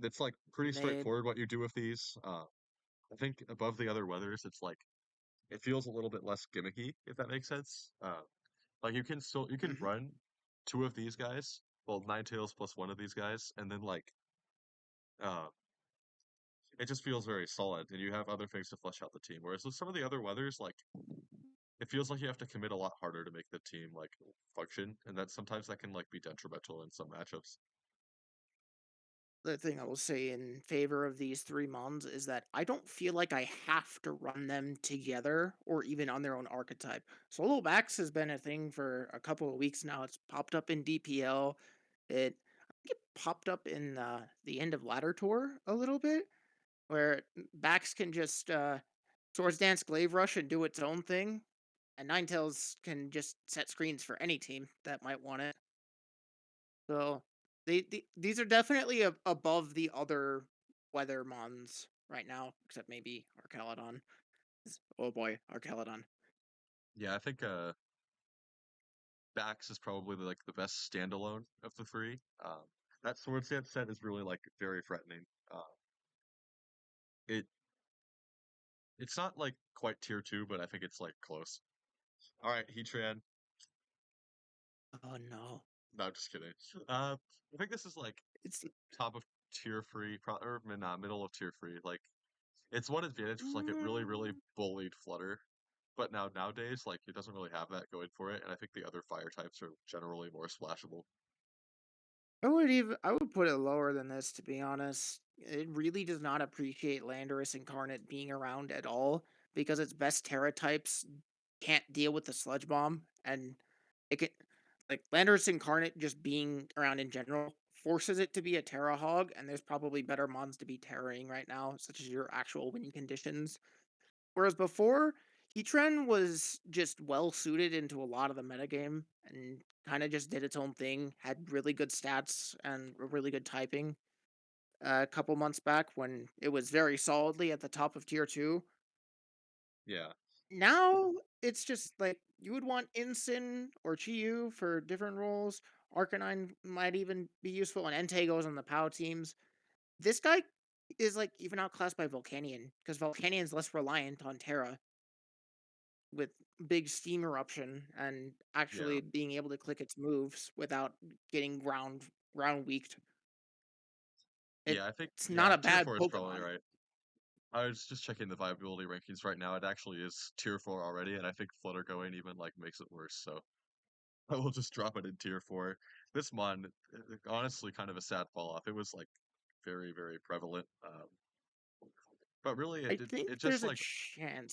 Speaker 1: It's like pretty
Speaker 2: they
Speaker 1: straightforward what you do with these. I think above the other weathers, it's like it feels a little bit less gimmicky, if that makes sense. Like you can
Speaker 2: mhm.
Speaker 1: run two of these guys, well, Ninetales plus one of these guys, and then like uh it just feels very solid, and you have other things to flesh out the team. Whereas with some of the other weathers, like it feels like you have to commit a lot harder to make the team like function, and that sometimes that can like be detrimental in some matchups.
Speaker 2: The thing I will say in favor of these three mons is that I don't feel like I have to run them together or even on their own archetype. Solo Bax has been a thing for a couple of weeks now. It's popped up in DPL. I think it popped up in the end of Ladder Tour a little bit, where Bax can just Swords Dance Glaive Rush and do its own thing, and Ninetales can just set screens for any team that might want it. So these are definitely above the other weather mons right now, except maybe Arcaludon. Oh boy, Arcaludon.
Speaker 1: Yeah, I think Bax is probably like the best standalone of the three. That Sword Dance set is really like very threatening. It it's not like quite tier two, but I think it's like close. All right, Heatran.
Speaker 2: Oh no.
Speaker 1: No, just kidding. I think this is like
Speaker 2: It's
Speaker 1: top of tier three, or nah, middle of tier three. Like its one advantage was like it really
Speaker 2: mm,
Speaker 1: bullied Flutter, but nowadays like it doesn't really have that going for it, and I think the other fire types are generally more splashable.
Speaker 2: I would put it lower than this, to be honest. It really does not appreciate Landorus Incarnate being around at all because its best Terra types can't deal with the Sludge Bomb, and it can like Landorus Incarnate just being around in general forces it to be a Terra Hog, and there's probably better mons to be terraing right now, such as your actual win conditions. Whereas before, Heatran was just well suited into a lot of the metagame and kind of just did its own thing, had really good stats and really good typing. A couple months back when it was very solidly at the top of tier 2.
Speaker 1: Yeah,
Speaker 2: Now it's just like you would want Incin or Chi-Yu for different roles. Arcanine might even be useful, and Entei goes on the POW teams. This guy is like even outclassed by Volcanion because Volcanion is less reliant on Terra with big steam eruption and
Speaker 1: yeah,
Speaker 2: actually being able to click its moves without getting ground weaked.
Speaker 1: yeah. I think
Speaker 2: It's not
Speaker 1: yeah,
Speaker 2: a
Speaker 1: tier
Speaker 2: bad
Speaker 1: four is probably
Speaker 2: Pokemon.
Speaker 1: right. I was just checking the viability rankings right now. It actually is tier four already, and I think Flutter going even like makes it worse. So I will just drop it in tier four. This mon, honestly, kind of a sad fall off. It was like very prevalent, but really
Speaker 2: I
Speaker 1: it
Speaker 2: think
Speaker 1: just
Speaker 2: there's a
Speaker 1: like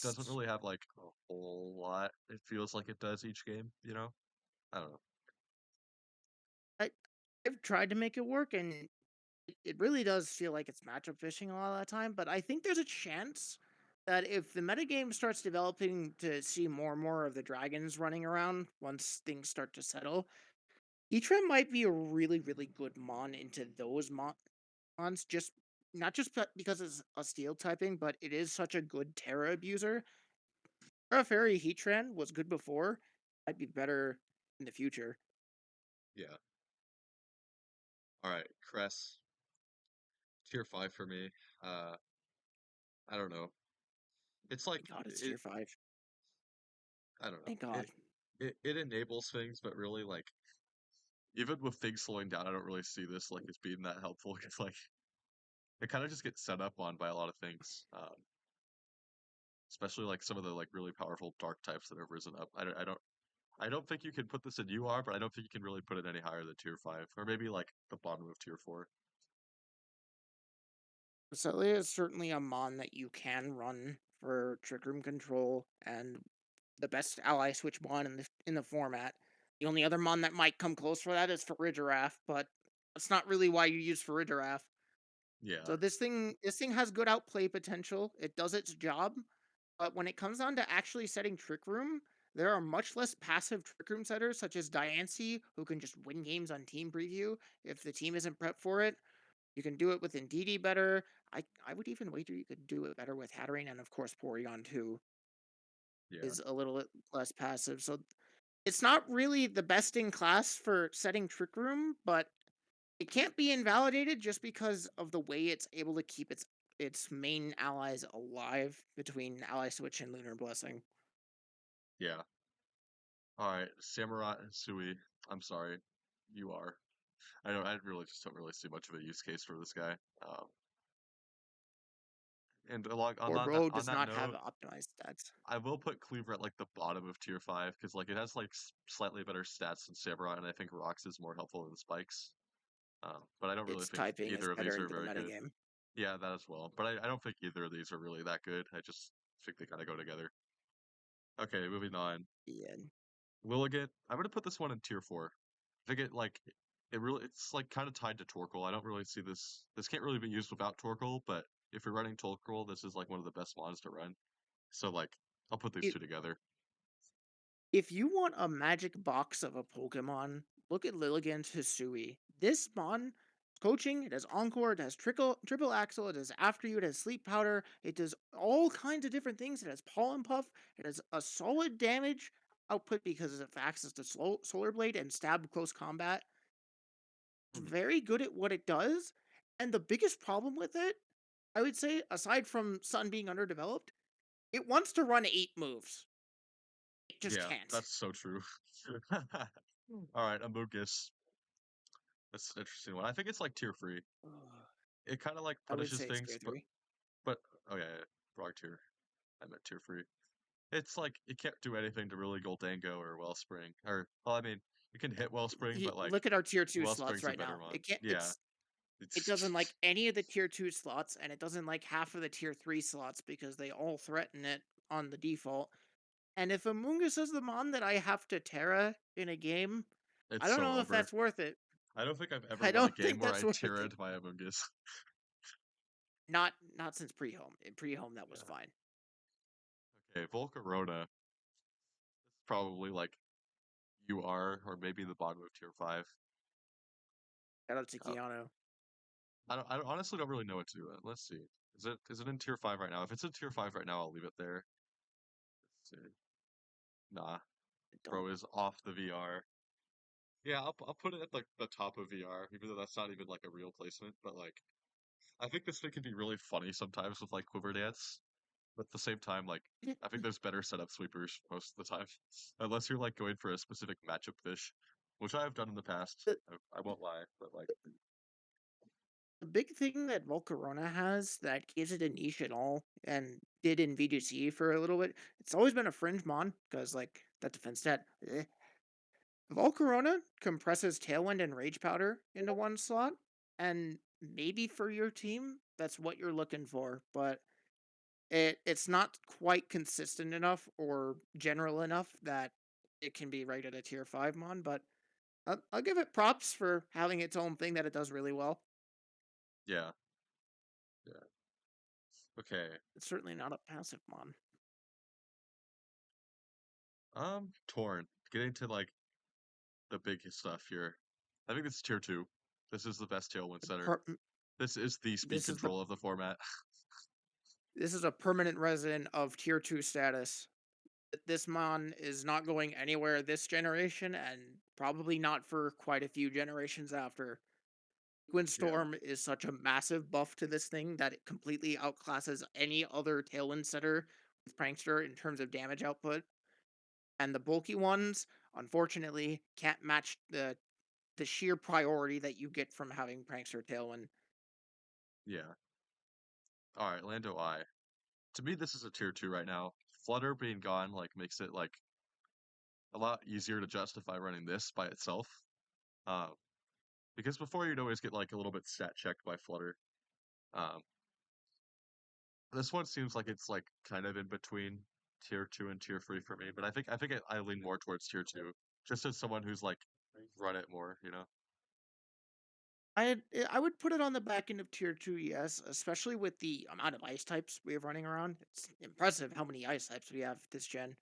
Speaker 1: doesn't
Speaker 2: chance.
Speaker 1: really have like a whole lot. It feels like it does each game. I don't know.
Speaker 2: I I've tried to make it work, and it really does feel like it's matchup fishing a lot of the time. But I think there's a chance that if the metagame starts developing to see more and more of the dragons running around once things start to settle, Heatran might be a really good mon into those mons. Just not just because it's a steel typing, but it is such a good Terra abuser. Terra Fairy Heatran was good before, might be better in the future.
Speaker 1: Yeah. All right, Cress, tier five for me. Uh, I don't know. It's like
Speaker 2: Thank God it's
Speaker 1: it.
Speaker 2: tier 5.
Speaker 1: I don't know.
Speaker 2: Thank God.
Speaker 1: It enables things, but really like even with things slowing down, I don't really see this like as being that helpful because like it kind of just gets set up on by a lot of things. Especially like some of the like really powerful dark types that have risen up. I don't think you can put this in UR, but I don't think you can really put it any higher than tier five or maybe like the bottom of tier four.
Speaker 2: Celia is certainly a mon that you can run for Trick Room control and the best ally switch mon in the format. The only other mon that might come close for that is Farigiraf, but that's not really why you use Farigiraf.
Speaker 1: Yeah,
Speaker 2: So this thing has good outplay potential. It does its job, but when it comes down to actually setting Trick Room, there are much less passive Trick Room setters such as Diancie, who can just win games on team preview if the team isn't prepped for it. You can do it with Indeedee better. I would even wager you could do it better with Hatterene, and of course Porygon too
Speaker 1: yeah,
Speaker 2: is a little bit less passive. So it's not really the best in class for setting Trick Room, but it can't be invalidated just because of the way it's able to keep its main allies alive between Ally Switch and Lunar Blessing.
Speaker 1: yeah. All right, Samurott-Hisui. I'm sorry, you are. I really just don't really see much of a use case for this guy. And along
Speaker 2: Or Bro
Speaker 1: on
Speaker 2: does
Speaker 1: that
Speaker 2: not have
Speaker 1: note,
Speaker 2: optimized stats.
Speaker 1: I will put Cleaver at like the bottom of tier five because like it has like slightly better stats than Samurai, and I think Rocks is more helpful than Spikes. But I don't really
Speaker 2: Its
Speaker 1: think
Speaker 2: typing is
Speaker 1: either of
Speaker 2: better
Speaker 1: these are
Speaker 2: into the
Speaker 1: very good.
Speaker 2: metagame.
Speaker 1: Yeah, that as well. But I don't think either of these are really that good. I just think they kind of go together. Okay, moving on.
Speaker 2: Yeah.
Speaker 1: Lilligant. I'm gonna put this one in tier four. I think it's like kind of tied to Torkoal. I don't really see this. This can't really be used without Torkoal, but if you're running Torkoal, this is like one of the best mons to run. So like I'll put these
Speaker 2: It
Speaker 1: two together.
Speaker 2: If you want a magic box of a Pokemon, look at Lilligant-Hisui. This mon coaching, it has Encore, it has triple axle, it has After You, it has Sleep Powder, it does all kinds of different things. It has Pollen Puff, it has a solid damage, output because of access to Solar Blade and stab close combat. It's
Speaker 1: Hmm.
Speaker 2: very good at what it does, and the biggest problem with it, I would say, aside from Sun being underdeveloped, it wants to run 8 moves. It just
Speaker 1: Yeah,
Speaker 2: can't.
Speaker 1: that's so true. All right, Amogus. That's an interesting one. I think it's like tier free.
Speaker 2: Ugh,
Speaker 1: It kind of like
Speaker 2: I would
Speaker 1: punishes
Speaker 2: say it's
Speaker 1: things,
Speaker 2: tier 3.
Speaker 1: but oh yeah, wrong tier. I meant tier free. It's like it can't do anything to really Gholdengo or Wellspring. Or well, I mean, it can hit Wellspring, but like
Speaker 2: Look at our tier 2 slots
Speaker 1: Wellspring's a
Speaker 2: right
Speaker 1: better
Speaker 2: now.
Speaker 1: one.
Speaker 2: It can't
Speaker 1: Yeah,
Speaker 2: it doesn't
Speaker 1: it's
Speaker 2: like any of the tier 2 slots, and it doesn't like half of the tier 3 slots because they all threaten it on the default. And if Amoonguss is the mon that I have to Terra in a game, I
Speaker 1: it's
Speaker 2: don't
Speaker 1: so
Speaker 2: know if
Speaker 1: over.
Speaker 2: that's worth it.
Speaker 1: I don't think I've ever
Speaker 2: I
Speaker 1: won a
Speaker 2: don't
Speaker 1: game
Speaker 2: think
Speaker 1: where
Speaker 2: that's
Speaker 1: I
Speaker 2: worth it.
Speaker 1: Tyranned my Amoonguss.
Speaker 2: Not since pre-home. In pre-home, that was
Speaker 1: Yeah.
Speaker 2: fine.
Speaker 1: Okay, Volcarona. It's probably like UR or maybe the bottom of tier 5.
Speaker 2: Shout out to
Speaker 1: Uh,
Speaker 2: Keanu.
Speaker 1: I honestly don't really know what to do. Let's see. Is it in tier 5 right now? If it's in tier 5 right now, I'll leave it there. Let's see. Nah,
Speaker 2: I don't.
Speaker 1: bro is off the VR. Yeah, I'll put it at like the top of VR, even though that's not even like a real placement. But like, I think this thing can be really funny sometimes with like Quiver Dance. But at the same time, like, I think there's better setup sweepers most of the time, unless you're like going for a specific matchup fish, which I have done in the past.
Speaker 2: The,
Speaker 1: I won't lie, but like,
Speaker 2: the big thing that Volcarona has that gives it a niche at all, and did in VGC for a little bit, it's always been a fringe mon, because, like, that defense stat. Volcarona compresses Tailwind and Rage Powder into one slot, and maybe for your team, that's what you're looking for, but it's not quite consistent enough or general enough that it can be rated a tier 5 mon, but I'll give it props for having its own thing that it does really well.
Speaker 1: yeah, yeah. Okay.
Speaker 2: It's certainly not a passive mon.
Speaker 1: Torn. Getting to like the big stuff here. I think this is tier 2. This is the best Tailwind setter.
Speaker 2: Per-
Speaker 1: This is the speed
Speaker 2: this is the
Speaker 1: control of the format.
Speaker 2: this is a permanent resident of tier 2 status. This mon is not going anywhere this generation, and probably not for quite a few generations after.
Speaker 1: Yeah,
Speaker 2: Windstorm is such a massive buff to this thing that it completely outclasses any other Tailwind setter with Prankster in terms of damage output. And the bulky ones, unfortunately, can't match the sheer priority that you get from having Prankster Tailwind.
Speaker 1: yeah. All right, Lando I. To me, this is a tier 2 right now. Flutter being gone like makes it like a lot easier to justify running this by itself. Uh, because before you'd always get like a little bit stat checked by Flutter. Um, this one seems like it's like kind of in between tier 2 and tier 3 for me, but I lean more towards tier 2, just as someone who's like run it more, you know?
Speaker 2: I would put it on the back end of tier 2, yes, especially with the amount of ice types we have running around. It's impressive how many ice types we have this gen.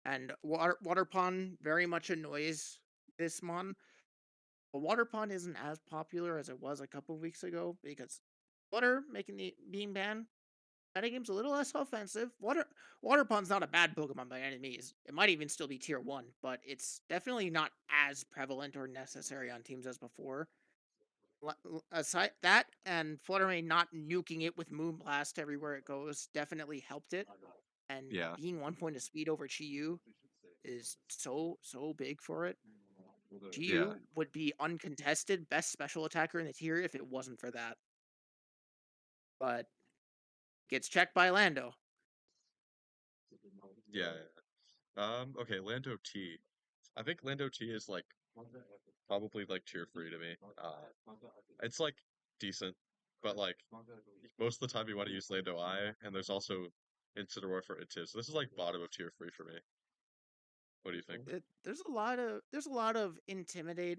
Speaker 2: And water pond very much annoys this mon. But water pond isn't as popular as it was a couple of weeks ago because water making the being banned. That game's a little less offensive. Water pond's not a bad Pokemon by any means. It might even still be tier 1, but it's definitely not as prevalent or necessary on teams as before. Aside that and Fluttermane not nuking it with Moonblast everywhere it goes definitely helped it. And
Speaker 1: Yeah,
Speaker 2: being 1 point of speed over Chi is so big for it.
Speaker 1: yeah,
Speaker 2: Chi would be uncontested best special attacker in the tier if it wasn't for that. But gets checked by Lando.
Speaker 1: yeah. Okay, Lando T. I think Lando T is like probably like tier 3 to me. It's like decent, but like most of the time you want to use Lando I, and there's also Incineroar for it too. So this is like bottom of tier 3 for me. What do you think?
Speaker 2: There's a lot of intimidate.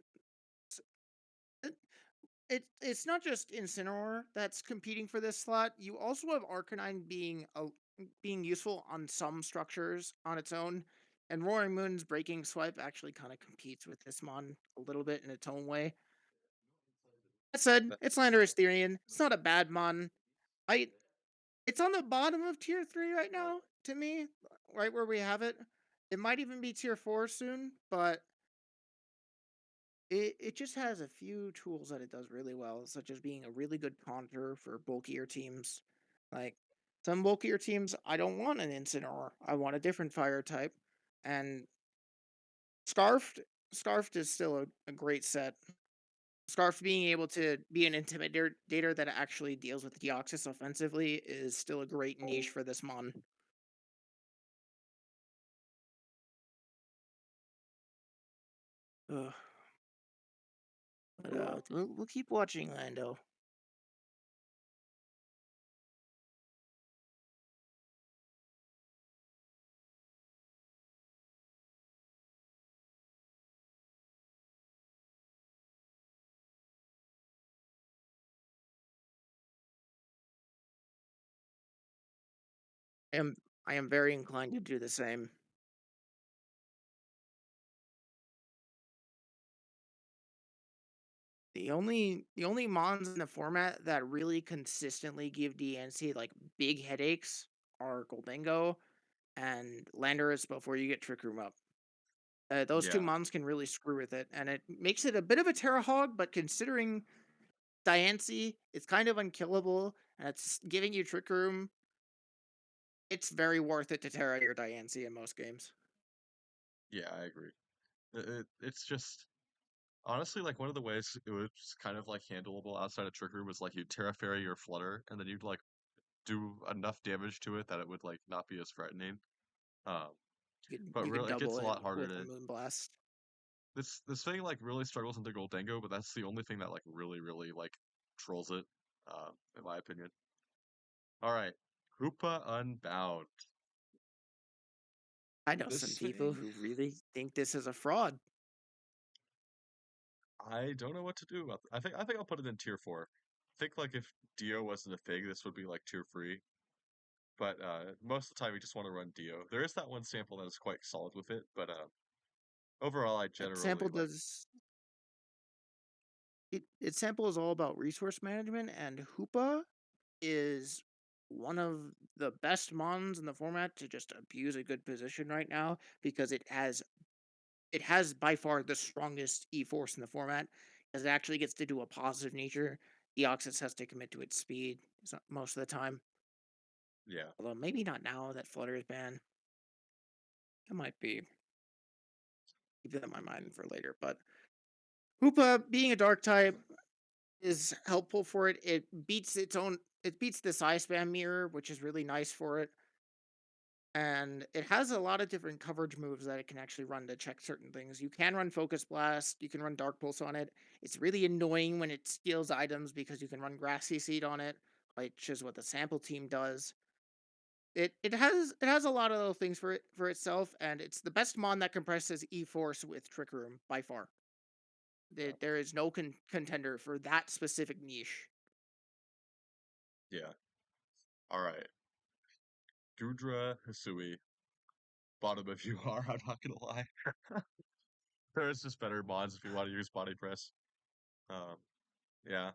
Speaker 2: It, it's not just Incineroar that's competing for this slot. You also have Arcanine being useful on some structures on its own, and Roaring Moon's Breaking Swipe actually kind of competes with this mon a little bit in its own way. That said,
Speaker 1: That,
Speaker 2: it's Landorus-Therian. It's not a bad mon. I It's on the bottom of tier 3 right now to me, right where we have it. It might even be tier 4 soon, but it just has a few tools that it does really well, such as being a really good counter for bulkier teams. Like, some bulkier teams, I don't want an Incineroar, I want a different fire type, and Scarfed Scarfed is still a great set. Scarf being able to be an intimidator that actually deals with Deoxys offensively is still a great niche for this mon. Ugh. But we'll keep watching Lando. I am I am very inclined to do the same. The only mons in the format that really consistently give DNC like big headaches are Gholdengo and Landorus before you get Trick Room up. Those two
Speaker 1: Yeah,
Speaker 2: mons can really screw with it, and it makes it a bit of a Terra hog. But considering Diancie, it's kind of unkillable, and it's giving you Trick Room. It's very worth it to Terra your Diancie in most games.
Speaker 1: yeah, I agree. It's just honestly like one of the ways it was kind of like handleable outside of Trick Room was like you Terra Fairy your Flutter, and then you'd like do enough damage to it that it would like not be as threatening. Um, but
Speaker 2: You could
Speaker 1: really, it gets
Speaker 2: double
Speaker 1: a lot
Speaker 2: it
Speaker 1: harder
Speaker 2: with a
Speaker 1: to.
Speaker 2: Moonblast.
Speaker 1: This thing like really struggles into Gholdengo, but that's the only thing that like really like trolls it, in my opinion. All right, Hoopa-Unbound.
Speaker 2: I know some
Speaker 1: This
Speaker 2: people
Speaker 1: thing,
Speaker 2: who really think this is a fraud.
Speaker 1: I don't know what to do about. I think I'll put it in tier 4. I think like if Dio wasn't a fig, this would be like tier 3. But most of the time, we just want to run Dio. There is that one sample that is quite solid with it, but overall, I generally
Speaker 2: Sample
Speaker 1: like.
Speaker 2: does it sample is all about resource management, and Hoopa is one of the best mons in the format to just abuse a good position right now because it has by far the strongest E force in the format because it actually gets to do a positive nature. Deoxys has to commit to its speed most of the time.
Speaker 1: Yeah,
Speaker 2: Although maybe not now that Flutter is banned. It might be. Keep that in my mind for later. But Hoopa being a dark type is helpful for it. It beats the size spam mirror, which is really nice for it. And it has a lot of different coverage moves that it can actually run to check certain things. You can run Focus Blast, you can run Dark Pulse on it. It's really annoying when it steals items because you can run Grassy Seed on it, which is what the sample team does. It has a lot of little things for itself, and it's the best mon that compresses E Force with Trick Room by far.
Speaker 1: yeah,
Speaker 2: There is no contender for that specific niche.
Speaker 1: yeah. All right, Goodra-Hisui. Bottom if you are. I'm not gonna lie. There is just better mods if you want to use body press. Um, yeah.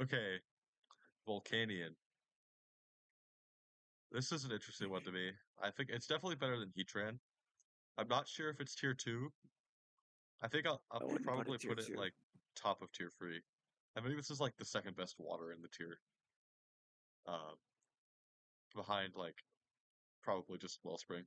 Speaker 1: Okay, Volcanion. This is an interesting one to me. I think it's definitely better than Heatran. I'm not sure if it's tier 2. I think I'll
Speaker 2: I wouldn't put
Speaker 1: probably
Speaker 2: it tier
Speaker 1: put it
Speaker 2: two.
Speaker 1: like top of tier 3. I think this is like the second best water in the tier. Um, behind like probably just Wellspring.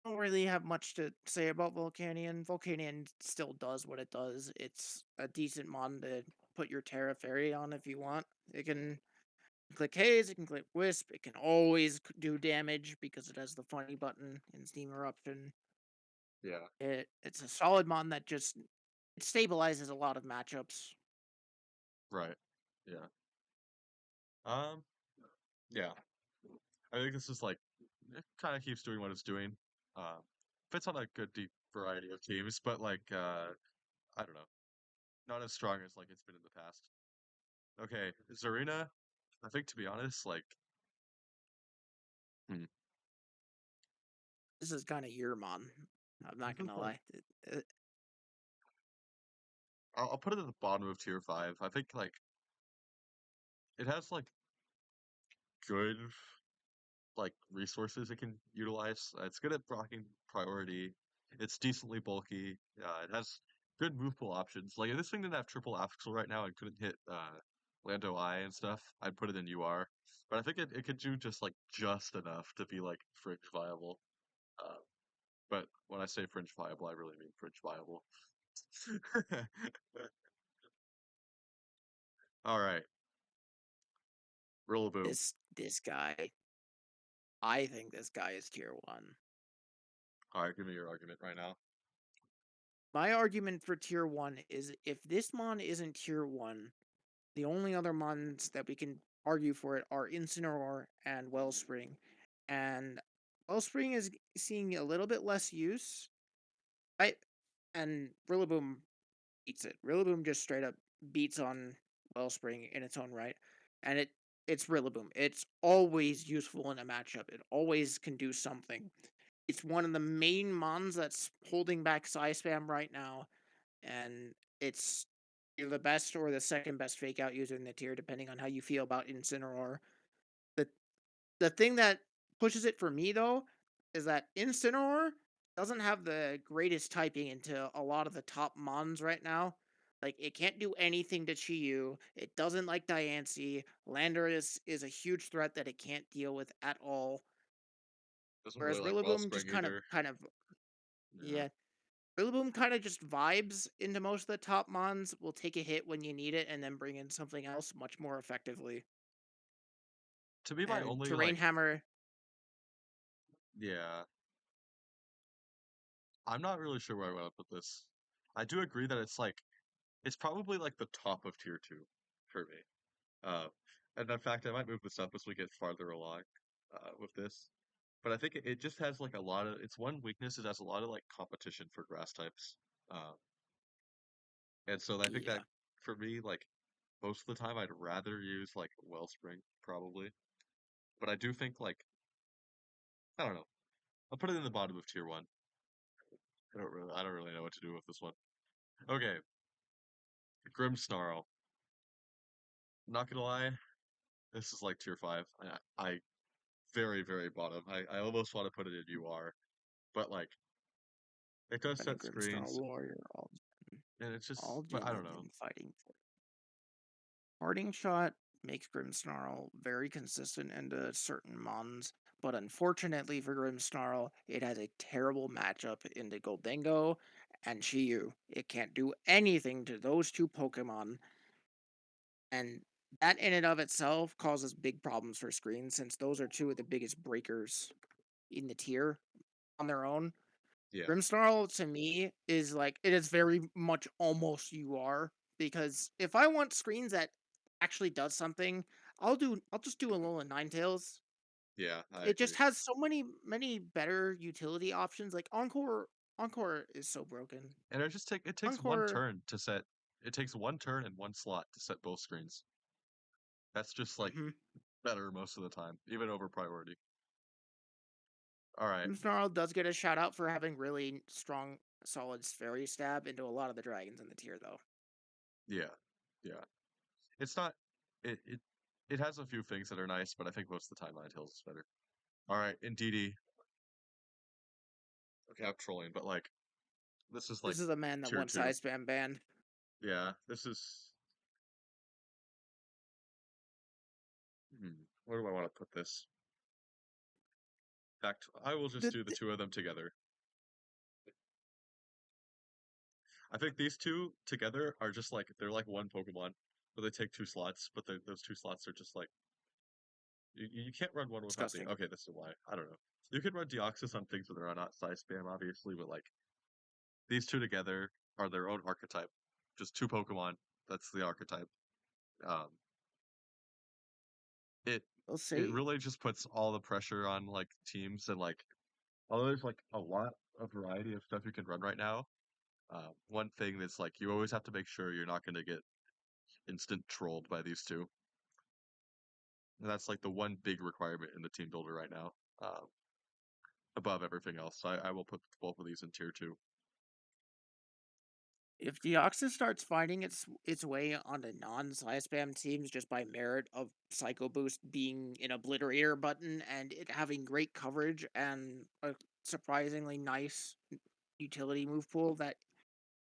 Speaker 2: Don't really have much to say about Volcanion. Volcanion still does what it does. It's a decent mon to put your Terra Fairy on if you want. It can click Haze, it can click Wisp, it can always do damage because it has the funny button in Steam Eruption.
Speaker 1: Yeah.
Speaker 2: It's a solid mon that just it stabilizes a lot of matchups.
Speaker 1: Right. Yeah. Um. Yeah. I think this is like it kind of keeps doing what it's doing. Um. Fits on a good deep variety of teams, but like I don't know, not as strong as like it's been in the past. Okay, Zarina. I think to be honest, like hmm.
Speaker 2: This is kind of your mon. I'm not gonna lie.
Speaker 1: I'll put it at the bottom of tier 5. I think like it has like good like resources it can utilize. It's good at blocking priority. It's decently bulky. It has good move pool options. Like if this thing didn't have triple Axle right now and couldn't hit Lando I and stuff, I'd put it in UR. But I think it could do just enough to be like fringe viable. Uh, but when I say fringe viable, I really mean fringe viable. All right, Rillaboom.
Speaker 2: This guy, I think this guy is tier 1.
Speaker 1: All right, give me your argument right now.
Speaker 2: My argument for tier 1 is if this mon isn't tier 1, the only other mons that we can argue for it are Incineroar and Wellspring. And Wellspring is seeing a little bit less use, right? And Rillaboom beats it. Rillaboom just straight up beats on Wellspring in its own right. And it's Rillaboom. It's always useful in a matchup. It always can do something. It's one of the main mons that's holding back Psy-Spam right now, and it's either the best or the second best fake out user in the tier, depending on how you feel about Incineroar. The the thing that pushes it for me though is that Incineroar doesn't have the greatest typing into a lot of the top mons right now. Like it can't do anything to Chi-Yu. It doesn't like Diancie. Landorus is a huge threat that it can't deal with at all.
Speaker 1: Doesn't really
Speaker 2: Whereas
Speaker 1: like
Speaker 2: Rillaboom
Speaker 1: Wellspring
Speaker 2: just kind of
Speaker 1: either.
Speaker 2: kind of
Speaker 1: Yeah.
Speaker 2: yeah, Rillaboom kind of just vibes into most of the top mons, will take a hit when you need it, and then bring in something else much more effectively.
Speaker 1: To me, my
Speaker 2: And
Speaker 1: only
Speaker 2: Terrain
Speaker 1: like,
Speaker 2: Hammer,
Speaker 1: yeah, I'm not really sure where I want to put this. I do agree that it's probably like the top of tier two for me. Uh, and in fact, I might move this up as we get farther along with this. But I think it just has like a lot of its one weakness. It has a lot of like competition for grass types, uh, and so I think that
Speaker 2: yeah,
Speaker 1: for me, like most of the time, I'd rather use like Wellspring probably. But I do think like I don't know. I'll put it in the bottom of tier one. I don't really know what to do with this one. Okay, Grimmsnarl. Not gonna lie, this is like tier five. I very very bottom. I almost want to put it in UR, but like it does
Speaker 2: been a
Speaker 1: set
Speaker 2: Grimmsnarl
Speaker 1: screens,
Speaker 2: warrior
Speaker 1: and it's just.
Speaker 2: all
Speaker 1: But I
Speaker 2: gen
Speaker 1: don't
Speaker 2: and
Speaker 1: know.
Speaker 2: been fighting for it. Parting Shot makes Grimmsnarl very consistent into certain mons, but unfortunately for Grimmsnarl, it has a terrible matchup into Gholdengo and Chi-Yu. It can't do anything to those two Pokemon, and that in and of itself causes big problems for screens since those are two of the biggest breakers in the tier on their own.
Speaker 1: Yeah,
Speaker 2: Grimmsnarl to me is like it is very much almost UR because if I want screens that actually does something, I'll just do a Alolan Ninetales.
Speaker 1: yeah, I
Speaker 2: It just
Speaker 1: agree.
Speaker 2: has so many better utility options. Like Encore is so broken.
Speaker 1: And it takes one
Speaker 2: Encore,
Speaker 1: turn to set. It takes one turn and one slot to set both screens. That's just like
Speaker 2: mm-hmm.
Speaker 1: better most of the time, even over priority. All right.
Speaker 2: Grimmsnarl does get a shout out for having really strong, solid fairy stab into a lot of the dragons in the tier though.
Speaker 1: Yeah. Yeah. It's not it it it has a few things that are nice, but I think most of the time Ninetales is better. All right, Indeedee. Okay, I'm trolling, but like this is like
Speaker 2: This is a man that
Speaker 1: tier
Speaker 2: wants
Speaker 1: two.
Speaker 2: Ice Spam banned.
Speaker 1: Yeah, this is where do I want to put this? Back to, I will just
Speaker 2: The,
Speaker 1: do the two of them together. I think these two together are just like they're like one Pokemon, but they take two slots, but those two slots are just like you can't run one without the
Speaker 2: disgusting.
Speaker 1: okay, this is why. I don't know. You can run Deoxys on things that are not size spam, obviously, but like these two together are their own archetype. Just two Pokemon. That's the archetype. Um, it
Speaker 2: We'll
Speaker 1: it
Speaker 2: see.
Speaker 1: really just puts all the pressure on like teams and like although there's like a lot of variety of stuff you can run right now. One thing that's like you always have to make sure you're not going to get instant trolled by these two. And that's like the one big requirement in the team builder right now. Above everything else. So I will put both of these in tier two.
Speaker 2: If Deoxys starts finding its way onto non-Psy Spam teams just by merit of Psycho Boost being an obliterator button and it having great coverage and a surprisingly nice utility move pool, that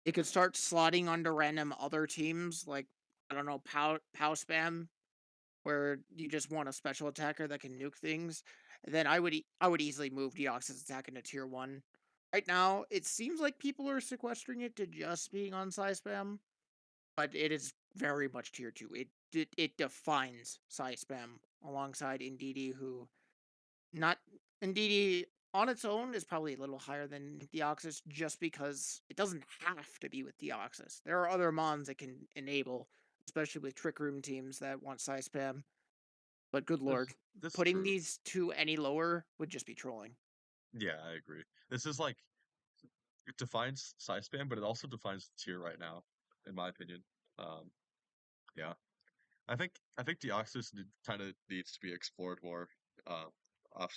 Speaker 2: it could start slotting onto random other teams like, I don't know, Pow Spam, where you just want a special attacker that can nuke things, then I would easily move Deoxys attack into tier 1. Right now, it seems like people are sequestering it to just being on Psy Spam, but it is very much tier 2. It defines Psy Spam alongside Indeedee, who not Indeedee on its own is probably a little higher than Deoxys just because it doesn't have to be with Deoxys. There are other mons it can enable, especially with Trick Room teams that want Psy Spam. But good lord,
Speaker 1: This is
Speaker 2: putting
Speaker 1: true.
Speaker 2: these two any lower would just be trolling.
Speaker 1: Yeah, I agree. This is like it defines size span, but it also defines the tier right now, in my opinion. Um, yeah, I think Deoxys kind of needs to be explored more, uh, off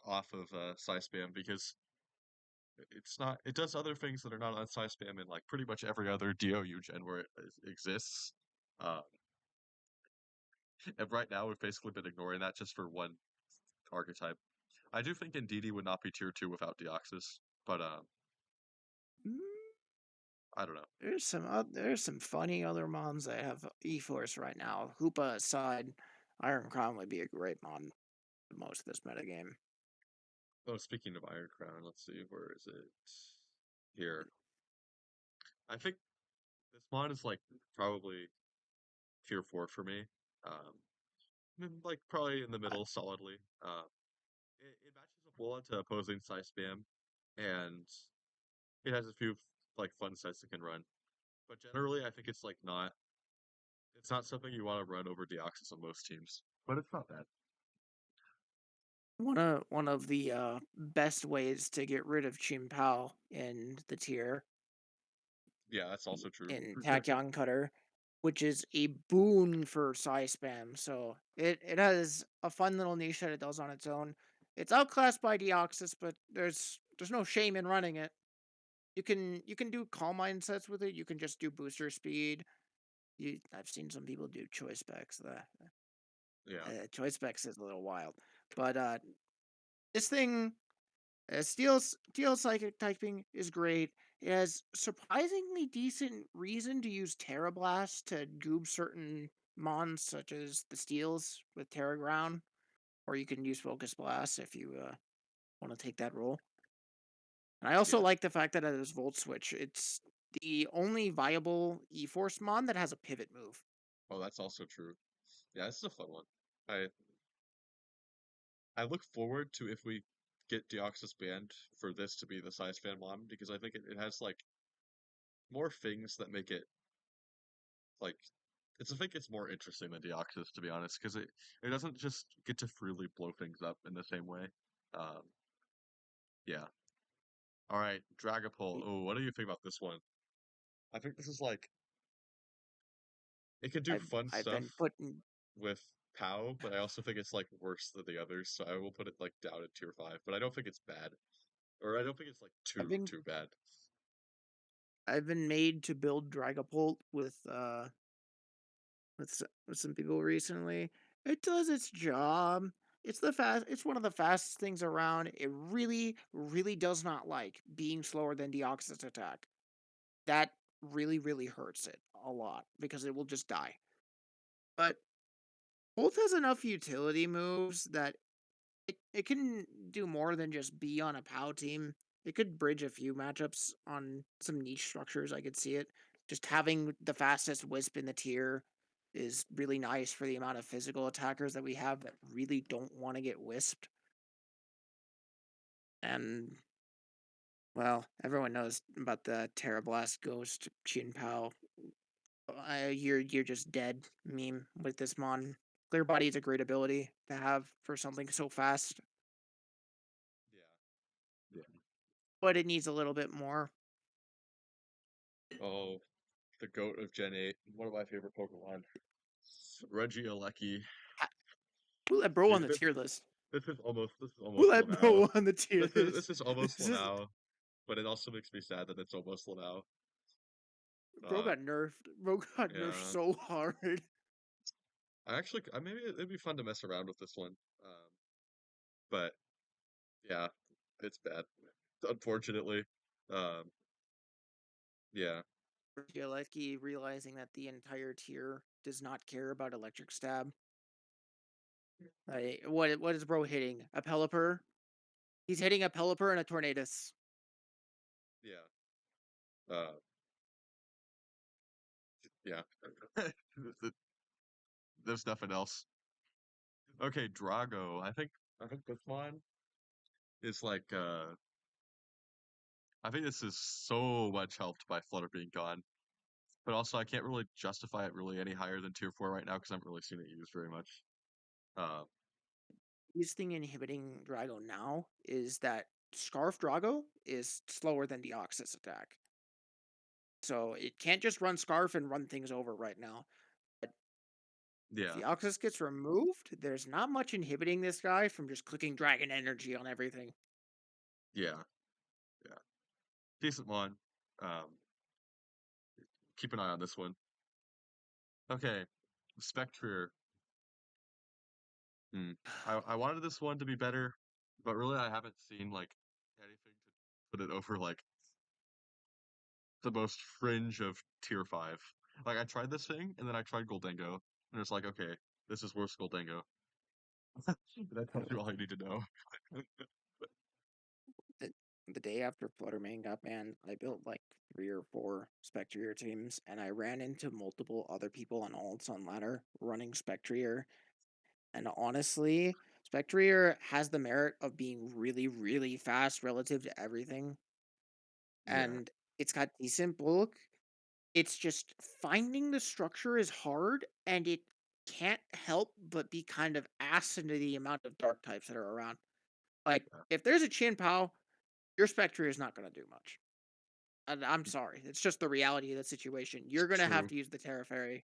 Speaker 1: off of size spam because it's not. It does other things that are not on size spam in like pretty much every other DOU gen where it exists. Um, and right now we've basically been ignoring that just for one archetype. I do think Indeedee would not be tier 2 without Deoxys, but
Speaker 2: Mm,
Speaker 1: I don't know.
Speaker 2: there's some funny other mons that have E-Force right now. Hoopa aside, Iron Crown would be a great mon for most of this metagame.
Speaker 1: Oh, speaking of Iron Crown, let's see, where is it? Here. I think this mod is like probably tier 4 for me. Like probably in the
Speaker 2: I,
Speaker 1: middle solidly. It matches up well into opposing size spam, and it has a few like fun sets it can run. But generally, I think it's like not. It's not something you want to run over Deoxys on most teams, but it's not bad.
Speaker 2: one of the best ways to get rid of Chien-Pao in the tier
Speaker 1: Yeah, that's also true.
Speaker 2: in Tachyon Cutter, which is a boon for Psy Spam. So it has a fun little niche that it does on its own. It's outclassed by Deoxys, but there's no shame in running it. You can do calm mindsets with it. You can just do booster speed. I've seen some people do choice specs. The
Speaker 1: Yeah.
Speaker 2: choice specs is a little wild, but this thing, steel psychic typing is great. It has surprisingly decent reason to use Terra Blast to goob certain mons, such as the steels with Terra Ground, or you can use Focus Blast if you want to take that role. And I also
Speaker 1: Yeah.
Speaker 2: like the fact that it has Volt Switch. It's the only viable E-Force mon that has a pivot move.
Speaker 1: Oh, that's also true. Yeah, this is a fun one. I I look forward to if we get Deoxys banned for this to be the size fan mod because I think it has like more things that make it like I think it's more interesting than Deoxys to be honest because it doesn't just get to freely blow things up in the same way. Um, yeah. All right, Dragapult. Oh, what do you think about this one? I think this is like it can do fun
Speaker 2: I've
Speaker 1: stuff
Speaker 2: been putting
Speaker 1: with POW, but I also think it's like worse than the others, so I will put it like down at tier 5. But I don't think it's bad, or I don't think it's like
Speaker 2: I've
Speaker 1: too
Speaker 2: been
Speaker 1: too bad.
Speaker 2: I've been made to build Dragapult with some people recently. It does its job. It's one of the fastest things around. It really does not like being slower than Deoxys attack. That really hurts it a lot because it will just die. But both has enough utility moves that it can do more than just be on a POW team. It could bridge a few matchups on some niche structures. I could see it. Just having the fastest Wisp in the tier is really nice for the amount of physical attackers that we have that really don't want to get Wisped. And well, everyone knows about the Terra Blast Ghost Chien-Pao. You're just dead meme with this mon. Clear Body is a great ability to have for something so fast,
Speaker 1: Yeah. Yeah.
Speaker 2: but it needs a little bit more.
Speaker 1: Oh, the goat of Gen 8. One of my favorite Pokemon. Regieleki.
Speaker 2: Who let bro on
Speaker 1: See,
Speaker 2: the tier list?
Speaker 1: this is
Speaker 2: Who
Speaker 1: almost
Speaker 2: let
Speaker 1: Lamau.
Speaker 2: bro on the tier
Speaker 1: This
Speaker 2: list?
Speaker 1: is almost
Speaker 2: This is
Speaker 1: Lamau, but it also makes me sad that it's almost Lamau.
Speaker 2: Bro
Speaker 1: Uh,
Speaker 2: got nerfed. Bro got nerfed
Speaker 1: yeah.
Speaker 2: so hard.
Speaker 1: Maybe it'd be fun to mess around with this one. But yeah, it's bad. Unfortunately. Um, yeah,
Speaker 2: Gialecki realizing that the entire tier does not care about Electric Stab. Like, what is bro hitting? A Pelipper? He's hitting a Pelipper and a Tornadus.
Speaker 1: yeah, uh, yeah. There's nothing else. Okay, Drago. I think this one is like I think this is so much helped by Flutter being gone. But also I can't really justify it really any higher than tier 4 right now because I haven't really seen it used very much. Uh
Speaker 2: Biggest thing inhibiting Drago now is that Scarf Drago is slower than Deoxys attack. So it can't just run Scarf and run things over right now. But if
Speaker 1: yeah,
Speaker 2: Deoxys gets removed, there's not much inhibiting this guy from just clicking Dragon Energy on everything.
Speaker 1: yeah, yeah. Decent one. Um keep an eye on this one. Okay. Spectrier. Hmm. I wanted this one to be better, but really I haven't seen like anything to put it over like the most fringe of tier 5. Like I tried this thing and then I tried Gholdengo and it's like, okay, this is worse Gholdengo. That tells you all you need to know.
Speaker 2: the, the day after Fluttermane got banned, I built like 3 or 4 Spectrier teams, and I ran into multiple other people on Alts on ladder running Spectrier. And honestly, Spectrier has the merit of being really, really fast relative to everything,
Speaker 1: Yeah,
Speaker 2: and it's got decent bulk. It's just finding the structure is hard, and it can't help but be kind of ass into the amount of dark types that are around. Like,
Speaker 1: yeah.
Speaker 2: if there's a Chien-Pao, your Spectrier is not going to do much. And I'm sorry. It's just the reality of the situation.
Speaker 1: It's
Speaker 2: You're gonna have
Speaker 1: true.
Speaker 2: to use the Terra Fairy.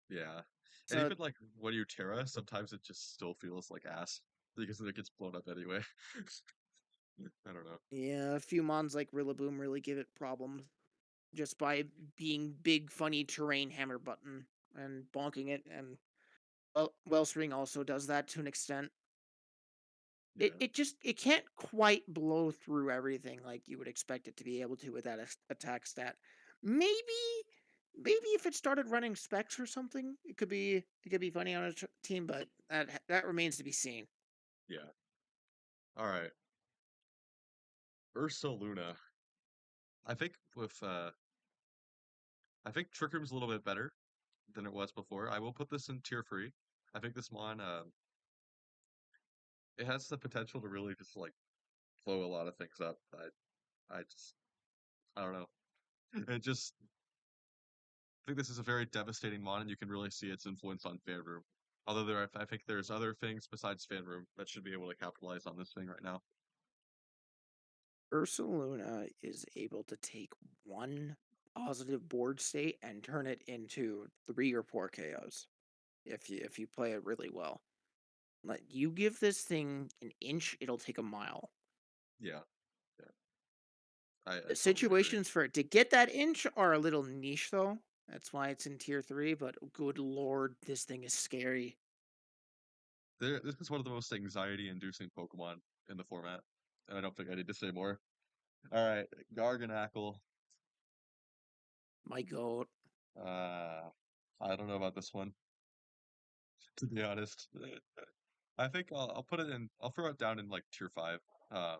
Speaker 1: Yeah. And
Speaker 2: So
Speaker 1: even like when you Terra, sometimes it just still feels like ass because it gets blown up anyway. I don't know.
Speaker 2: yeah, a few mons like Rillaboom really give it problems just by being big, funny terrain hammer button and bonking it. And Wellspring also does that to an extent.
Speaker 1: Yeah.
Speaker 2: It can't quite blow through everything like you would expect it to be able to with that attack stat. Maybe maybe if it started running specs or something, it could be funny on a team, but that remains to be seen.
Speaker 1: Yeah. All right. Ursaluna. I think with I think Trick Room's a little bit better than it was before. I will put this in tier 3. I think this mon it has the potential to really just like blow a lot of things up. I just I don't know. It just I think this is a very devastating mon, and you can really see its influence on fan room. Although I think there's other things besides fan room that should be able to capitalize on this thing right now.
Speaker 2: Ursaluna is able to take one positive board state and turn it into 3 or 4 KOs if you play it really well. Like you give this thing an inch, it'll take a mile.
Speaker 1: Yeah, yeah, I
Speaker 2: The
Speaker 1: totally agree.
Speaker 2: situations for it to get that inch are a little niche though. That's why it's in tier 3, but good lord, this thing is scary.
Speaker 1: This is one of the most anxiety-inducing Pokemon in the format, and I don't think I need to say more. All right, Garganackle.
Speaker 2: My goat.
Speaker 1: Uh, I don't know about this one, to be honest. I think I'll put it in. I'll throw it down in like tier 5. Uh,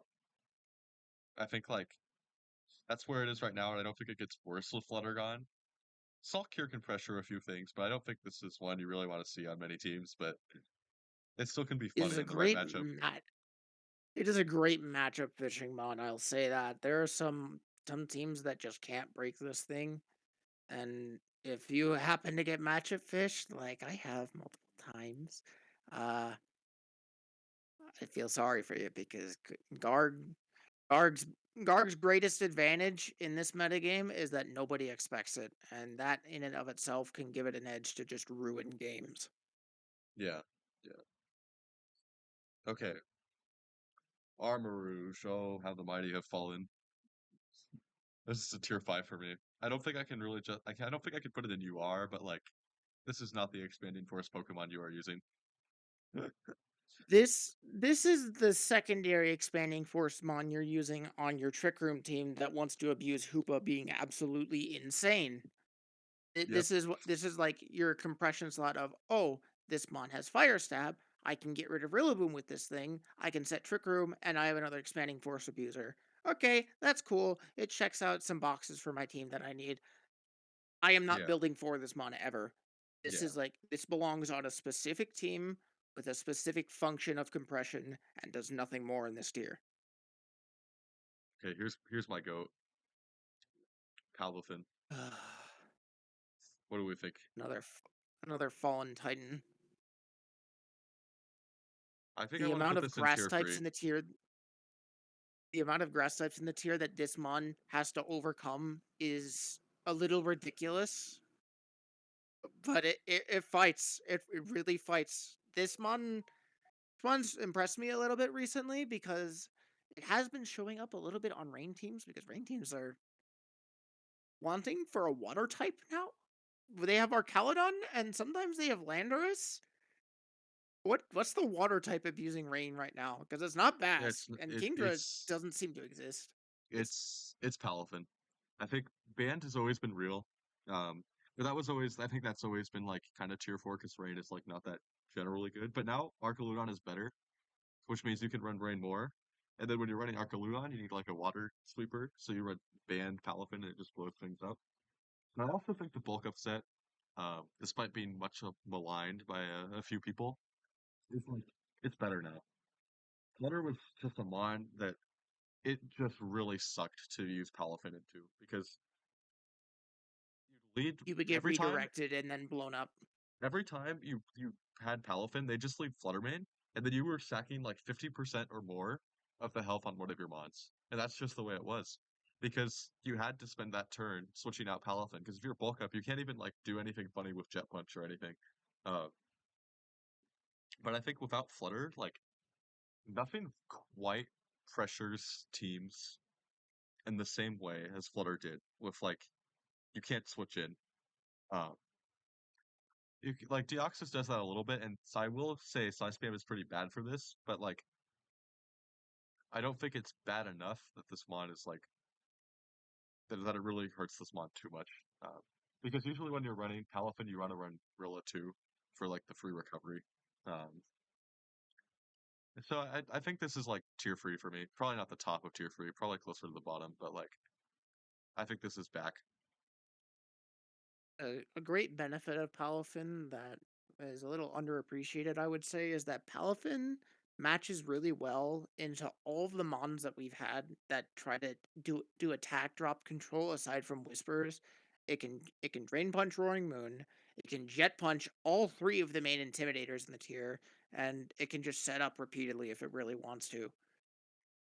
Speaker 1: I think like that's where it is right now, and I don't think it gets worse with Flutter gone. Salt Cure can pressure a few things, but I don't think this is one you really want to see on many teams. But it still can be
Speaker 2: It is
Speaker 1: funny
Speaker 2: a
Speaker 1: in the right
Speaker 2: great
Speaker 1: matchup.
Speaker 2: it is a great matchup fishing mod, I'll say that. There are some teams that just can't break this thing. And if you happen to get matchup fished, like I have multiple times, uh, I feel sorry for you because Garg's Garg's greatest advantage in this metagame is that nobody expects it, and that in and of itself can give it an edge to just ruin games.
Speaker 1: Yeah, yeah. Okay, Armarouge. Oh, how the mighty have fallen. This is a tier 5 for me. I don't think I can really just I don't think I could put it in UR, but like this is not the expanding force Pokemon you are using.
Speaker 2: This is the secondary expanding force mon you're using on your Trick Room team that wants to abuse Hoopa being absolutely insane.
Speaker 1: Yep.
Speaker 2: This is like your compression slot of, oh, this mon has Fire Stab. I can get rid of Rillaboom with this thing. I can set Trick Room, and I have another expanding force abuser. Okay, that's cool. It checks out some boxes for my team that I need. I am not
Speaker 1: Yeah.
Speaker 2: building for this mon ever. This
Speaker 1: Yeah.
Speaker 2: is like this belongs on a specific team with a specific function of compression and does nothing more in this tier.
Speaker 1: Okay, here's my goat. Paluthen. What do we think?
Speaker 2: another another fallen titan.
Speaker 1: I think I
Speaker 2: The
Speaker 1: want to
Speaker 2: amount
Speaker 1: put
Speaker 2: of
Speaker 1: this in
Speaker 2: grass
Speaker 1: tier
Speaker 2: types
Speaker 1: 3.
Speaker 2: in the tier the amount of grass types in the tier that this mon has to overcome is a little ridiculous, but it fights. It really fights. This mon's impressed me a little bit recently because it has been showing up a little bit on rain teams because rain teams are wanting for a water type now. They have Arcaludon and sometimes they have Landorus. What's the water type abusing rain right now? Because it's not Bask and Kingdra doesn't seem to exist.
Speaker 1: It's Paluthen. I think Band has always been real. But that was always I think that's always been like kind of tier 4 because Rain is like not that generally good. But now Arcanine is better, which means you can run Rain more. And then when you're running Arcanine, you need like a water sweeper, so you run Band Paluthen and it just blows things up. And I also think the bulk up set, despite being much maligned by a few people, is like it's better now. Flutter was just a mon that it just really sucked to use Palafin into because you'd lead
Speaker 2: You would get redirected and then blown up.
Speaker 1: every time you had Palafin, they just leave Fluttermane, and then you were sacking like 50% or more of the health on one of your mons. And that's just the way it was. Because you had to spend that turn switching out Palafin, because if you're bulk up, you can't even like do anything funny with Jet Punch or anything. Uh, but I think without Flutter, like nothing quite pressures teams in the same way as Flutter did with like you can't switch in. Um, like Deoxys does that a little bit, and so I will say Side Spam is pretty bad for this, but like I don't think it's bad enough that this mod is like that it really hurts this mod too much. Because usually when you're running Palafin, you want to run Rilla too for like the free recovery. Um, so I think this is like tier 3 for me. Probably not the top of tier 3, probably closer to the bottom, but like I think this is back.
Speaker 2: A great benefit of Palafin that is a little underappreciated, I would say, is that Palafin matches really well into all of the mons that we've had that try to do attack drop control aside from whispers. It can drain punch Roaring Moon, it can jet punch all three of the main intimidators in the tier, and it can just set up repeatedly if it really wants to.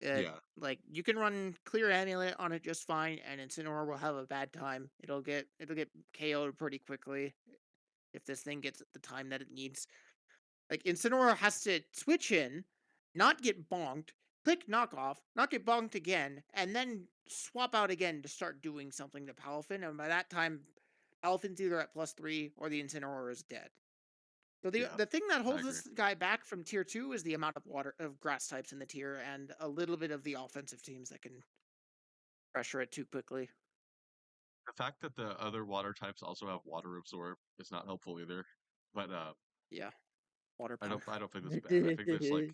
Speaker 1: Yeah,
Speaker 2: Like you can run Clear Amulet on it just fine, and Incineroar will have a bad time. It'll get KO'd pretty quickly if this thing gets the time that it needs. Like Incineroar has to switch in, not get bonked, click knockoff, not get bonked again, and then swap out again to start doing something to Palafin. And by that time, Palafin's either at +3 or the Incineroar is dead. So the
Speaker 1: yeah,
Speaker 2: the thing that
Speaker 1: I
Speaker 2: holds
Speaker 1: agree.
Speaker 2: this guy back from tier 2 is the amount of grass types in the tier and a little bit of the offensive teams that can pressure it too quickly.
Speaker 1: The fact that the other water types also have water absorb is not helpful either. But
Speaker 2: Yeah, water power.
Speaker 1: I don't think this is bad. I think there's like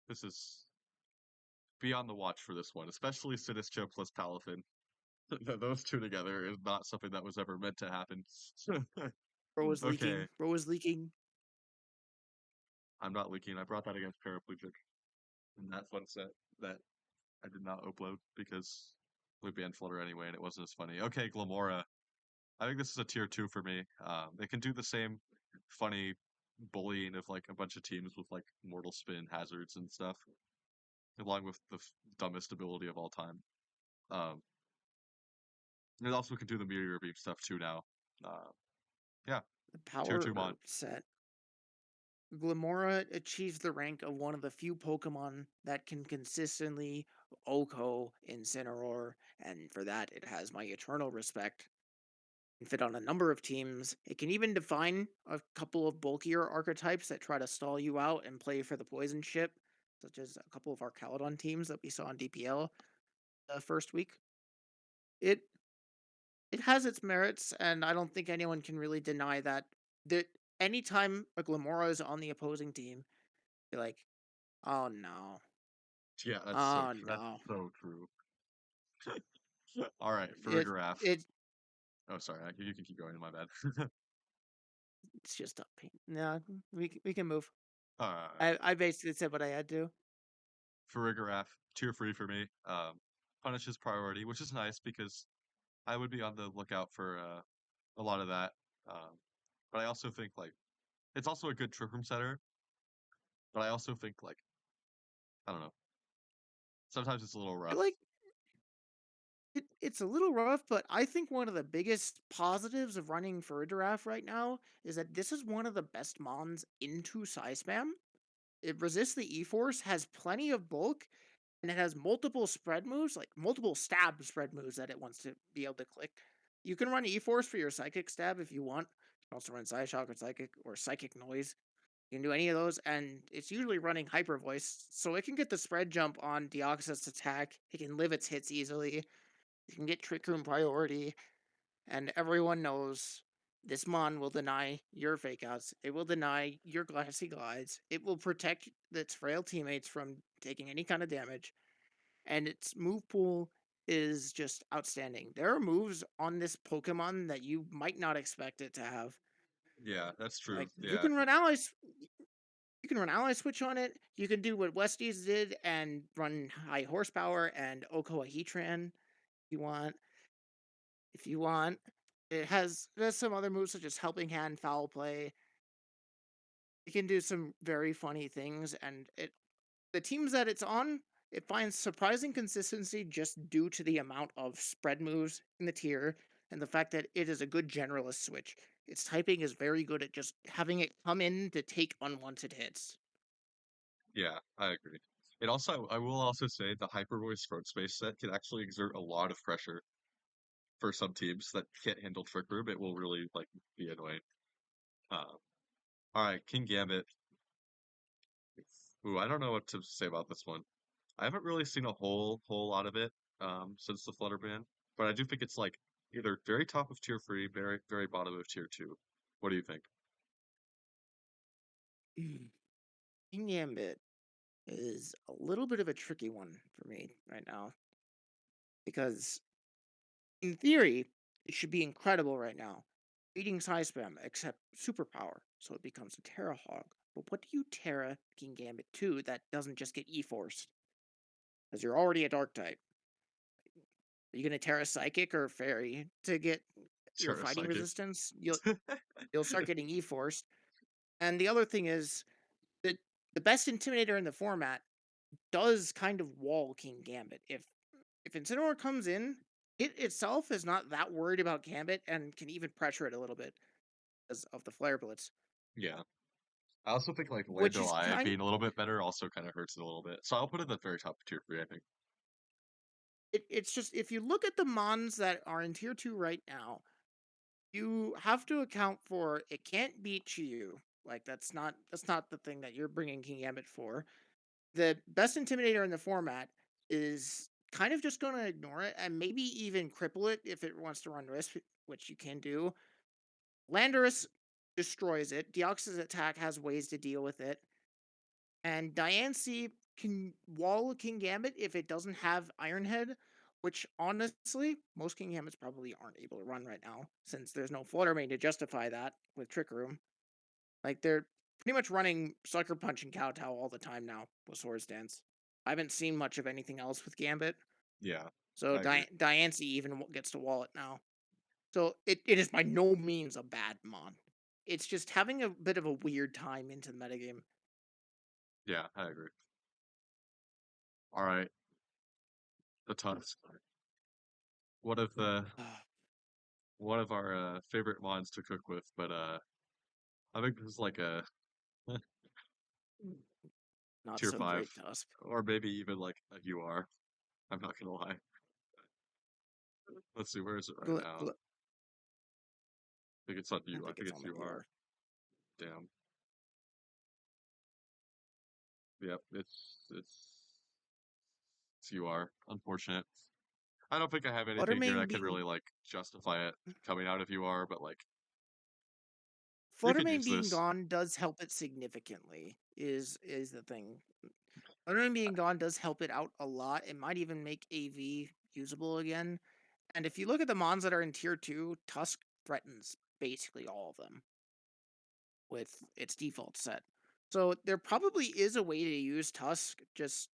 Speaker 1: this is be on the watch for this one, especially Sinistcha plus Palafin. Those two together is not something that was ever meant to happen.
Speaker 2: Bro was
Speaker 1: Okay,
Speaker 2: leaking. Bro was leaking.
Speaker 1: I'm not leaking. I brought that against Paraplegic in that fun set that I did not upload because we banned Flutter anyway and it wasn't as funny. Okay, Glamora. I think this is a tier 2 for me. They can do the same funny bullying of like a bunch of teams with like Mortal Spin hazards and stuff, along with the dumbest ability of all time. Um, it also can do the Meteor Beam stuff too now. Uh, yeah,
Speaker 2: The
Speaker 1: tier
Speaker 2: power
Speaker 1: 2 mod.
Speaker 2: herb set. Glamora achieves the rank of one of the few Pokemon that can consistently Oko, Incineroar, and for that it has my eternal respect. It can fit on a number of teams. It can even define a couple of bulkier archetypes that try to stall you out and play for the poison ship, such as a couple of our Caledon teams that we saw in DPL the first week. It it has its merits, and I don't think anyone can really deny that. That anytime a Glamora is on the opposing team, you're like, oh no,
Speaker 1: Yeah,
Speaker 2: oh
Speaker 1: that's
Speaker 2: no.
Speaker 1: so true. All right,
Speaker 2: It
Speaker 1: Farigiraf.
Speaker 2: it
Speaker 1: Oh, sorry, you can keep going. My bad.
Speaker 2: it's just a pain. No, we can move.
Speaker 1: uh,
Speaker 2: I basically said what I had to.
Speaker 1: Farigiraf, tier free for me. Punishes priority, which is nice because I would be on the lookout for a lot of that. Um, but I also think like it's also a good trick room setter. But I also think like I don't know. Sometimes it's a little
Speaker 2: I
Speaker 1: rough.
Speaker 2: like it's a little rough, but I think one of the biggest positives of running for a giraffe right now is that this is one of the best mons into Psy Spam. It resists the E-Force, has plenty of bulk, and it has multiple spread moves, like multiple stab spread moves that it wants to be able to click. You can run E-Force for your Psychic Stab if you want. You can also run Psyshock or Psychic Noise. You can do any of those, and it's usually running Hyper Voice, so it can get the spread jump on Deoxys' attack. It can live its hits easily. You can get Trick Room priority, and everyone knows this mon will deny your fake outs. It will deny your glassy glides. It will protect its frail teammates from taking any kind of damage. And its move pool is just outstanding. There are moves on this Pokemon that you might not expect it to have.
Speaker 1: Yeah, that's true.
Speaker 2: Like
Speaker 1: Yeah,
Speaker 2: you can run ally switch on it. You can do what Westies did and run high horsepower and Okoa Heatran if you want. If you want. It has some other moves such as helping hand, foul play. It can do some very funny things, and it the teams that it's on, it finds surprising consistency just due to the amount of spread moves in the tier and the fact that it is a good generalist switch. Its typing is very good at just having it come in to take unwanted hits.
Speaker 1: yeah, I agree. It also, I will also say the Hyper Voice Front Space set can actually exert a lot of pressure for some teams that can't handle Trick Room. It will really like be annoying. Uh, all right, King Gambit. Ooh, I don't know what to say about this one. I haven't really seen a whole lot of it since the Flutter ban, but I do think it's like either very top of tier three, very bottom of tier two. What do you think?
Speaker 2: King Gambit is a little bit of a tricky one for me right now because in theory, it should be incredible right now. Beating Psy Spam, except superpower, so it becomes a Terra Hog. But what do you Terra King Gambit to that doesn't just get E-Forced? Because you're already a Dark type. Are you gonna Terra Psychic or Fairy to get your
Speaker 1: Sure,
Speaker 2: fighting
Speaker 1: Psychic.
Speaker 2: resistance? You'll start getting E-Forced. And the other thing is that the best Intimidator in the format does kind of wall King Gambit. If Incineroar comes in, it itself is not that worried about Gambit and can even pressure it a little bit because of the Flare Blitz,
Speaker 1: Yeah. I also think like
Speaker 2: which
Speaker 1: Lando
Speaker 2: is
Speaker 1: Eye
Speaker 2: kind.
Speaker 1: being a little bit better also kind of hurts it a little bit. So I'll put it at the very top of tier three, I think.
Speaker 2: It's just if you look at the mons that are in tier 2 right now, you have to account for it can't beat you. Like that's not the thing that you're bringing King Gambit for. The best Intimidator in the format is kind of just going to ignore it and maybe even cripple it if it wants to run risk, which you can do. Landorus destroys it. Deoxys attack has ways to deal with it. And Diancie can wall King Gambit if it doesn't have Iron Head, which honestly, most King Gambits probably aren't able to run right now, since there's no Flutter Mane to justify that with Trick Room. Like, they're pretty much running Sucker Punch and Kowtow all the time now with Swords Dance. I haven't seen much of anything else with Gambit,
Speaker 1: Yeah,
Speaker 2: so
Speaker 1: I agree.
Speaker 2: Diancie even gets to wall it now. So it is by no means a bad mon. It's just having a bit of a weird time into the metagame.
Speaker 1: Yeah, I agree. All right, the Tusk. One of the one of our favorite mods to cook with, but I think this is like a
Speaker 2: Not
Speaker 1: tier
Speaker 2: so
Speaker 1: five,
Speaker 2: great Tusk.
Speaker 1: or maybe even like a UR. I'm not gonna lie. Let's see, where is it right
Speaker 2: Gl-
Speaker 1: now?
Speaker 2: gl-
Speaker 1: I think it's on
Speaker 2: I
Speaker 1: you. I
Speaker 2: think
Speaker 1: think
Speaker 2: it's
Speaker 1: it's
Speaker 2: on the
Speaker 1: UR.
Speaker 2: DR.
Speaker 1: Damn. Yep, it's UR. Unfortunate. I don't think I have anything here
Speaker 2: Fluttermane
Speaker 1: that could
Speaker 2: being
Speaker 1: really like justify it coming out of UR, but like we could
Speaker 2: Fluttermane
Speaker 1: use
Speaker 2: being
Speaker 1: this.
Speaker 2: gone does help it significantly. Is the thing. Fluttermane being gone does help it out a lot. It might even make AV usable again. And if you look at the mons that are in tier 2, Tusk threatens basically all of them with its default set. So there probably is a way to use Tusk just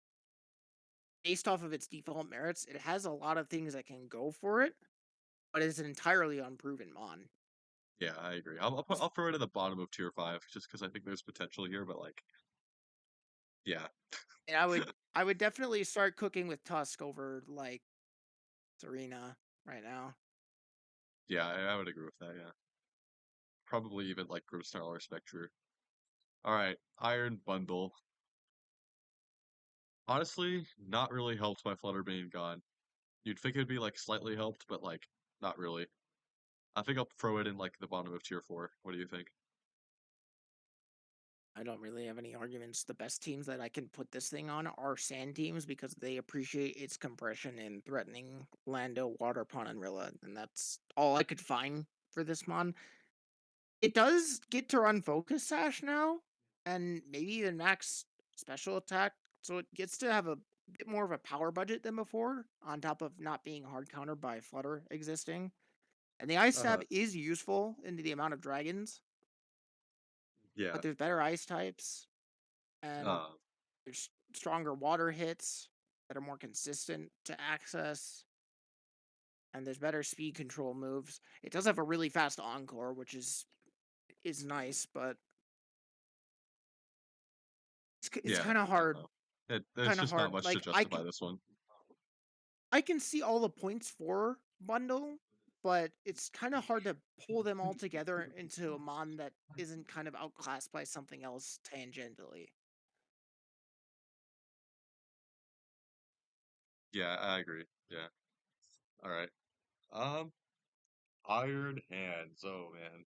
Speaker 2: based off of its default merits. It has a lot of things that can go for it, but it's an entirely unproven mon.
Speaker 1: Yeah, I agree. I'll throw it at the bottom of tier 5 just because I think there's potential here, but like, yeah,
Speaker 2: And I would definitely start cooking with Tusk over like Serena right now.
Speaker 1: yeah, I would agree with that. Yeah, probably even like Grosstar or Spectre. All right, Iron Bundle. Honestly, not really helped by Flutter being gone. You'd think it'd be like slightly helped, but like not really. I think I'll throw it in like the bottom of tier 4. What do you think?
Speaker 2: I don't really have any arguments. The best teams that I can put this thing on are sand teams because they appreciate its compression and threatening Lando, Waterpon, and Rilla, and that's all I could find for this mon. It does get to run Focus Sash now, and maybe even max special attack, so it gets to have a bit more of a power budget than before, on top of not being hard countered by Flutter existing. And the Ice Stab
Speaker 1: Uh-huh.
Speaker 2: is useful into the amount of dragons, but
Speaker 1: Yeah.
Speaker 2: there's better ice types, and
Speaker 1: Uh,
Speaker 2: there's stronger water hits that are more consistent to access, and there's better speed control moves. It does have a really fast Encore, which is nice, but it's
Speaker 1: yeah,
Speaker 2: kind of
Speaker 1: I don't
Speaker 2: hard.
Speaker 1: know. There's
Speaker 2: Kind of
Speaker 1: just not
Speaker 2: hard.
Speaker 1: much to
Speaker 2: Like
Speaker 1: justify this one.
Speaker 2: I can see all the points for bundle, but it's kind of hard to pull them all together into a mon that isn't kind of outclassed by something else tangentially.
Speaker 1: Yeah, I agree. Yeah. All right. Um, Iron Hands. Oh man.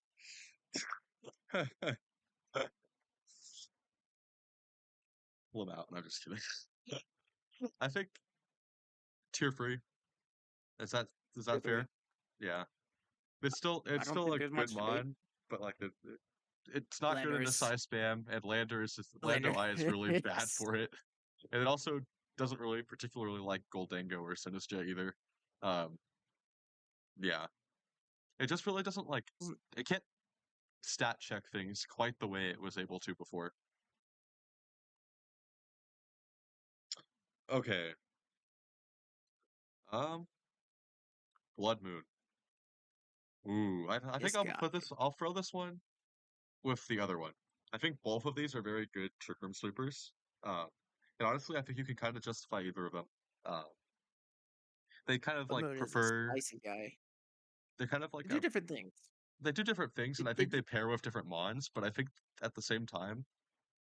Speaker 1: Pull them out. No, I'm just kidding. I think tier 3. Is that
Speaker 2: Tier three.
Speaker 1: fair? Yeah.
Speaker 2: I
Speaker 1: It's
Speaker 2: don't
Speaker 1: still
Speaker 2: think
Speaker 1: a
Speaker 2: there's
Speaker 1: good
Speaker 2: much debate.
Speaker 1: mod, but like it's not good in the
Speaker 2: Landorus,
Speaker 1: size spam, and
Speaker 2: Lander,
Speaker 1: Lando I is really bad
Speaker 2: it's
Speaker 1: for it. And it also doesn't really particularly like Gholdengo or Sinistcha either. Um, yeah. It just really doesn't like it can't stat check things quite the way it was able to before. Okay. Um, Blood Moon. Ooh, I think
Speaker 2: this
Speaker 1: I'll
Speaker 2: guy.
Speaker 1: I'll throw this one with the other one. I think both of these are very good Trick Room sweepers. Uh, and honestly, I think you can kind of justify either of them. Uh, they kind of like
Speaker 2: Moon is a
Speaker 1: prefer.
Speaker 2: spicy guy.
Speaker 1: They're kind of
Speaker 2: They
Speaker 1: like
Speaker 2: do
Speaker 1: a.
Speaker 2: different things.
Speaker 1: They do different things, and I
Speaker 2: They
Speaker 1: think
Speaker 2: do,
Speaker 1: they pair with different mons. But I think at the same time,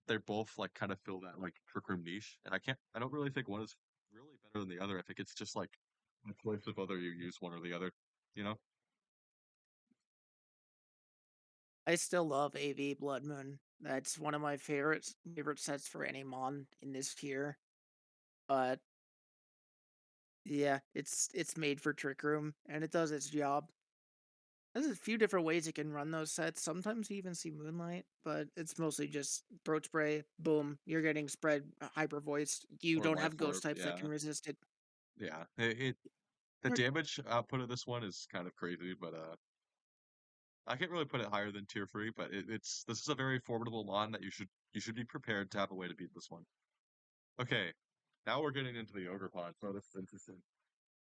Speaker 1: they're both like kind of fill that like Trick Room niche. And I don't really think one is really better than the other. I think it's just like a choice of whether you use one or the other. You know?
Speaker 2: I still love AV Blood Moon. That's one of my favorite sets for any mon in this tier. But yeah, it's made for Trick Room and it does its job. There's a few different ways you can run those sets. Sometimes you even see Moonlight, but it's mostly just Throat Spray, boom, you're getting spread hyper voiced. You
Speaker 1: Or
Speaker 2: don't
Speaker 1: Life
Speaker 2: have ghost
Speaker 1: Orb.
Speaker 2: types that can
Speaker 1: Yeah,
Speaker 2: resist it.
Speaker 1: yeah. The
Speaker 2: Or
Speaker 1: damage output of this one is kind of crazy, but I can't really put it higher than tier 3. But this is a very formidable mon that you should be prepared to have a way to beat this one. Okay, now we're getting into the Ogerpon, so this is interesting.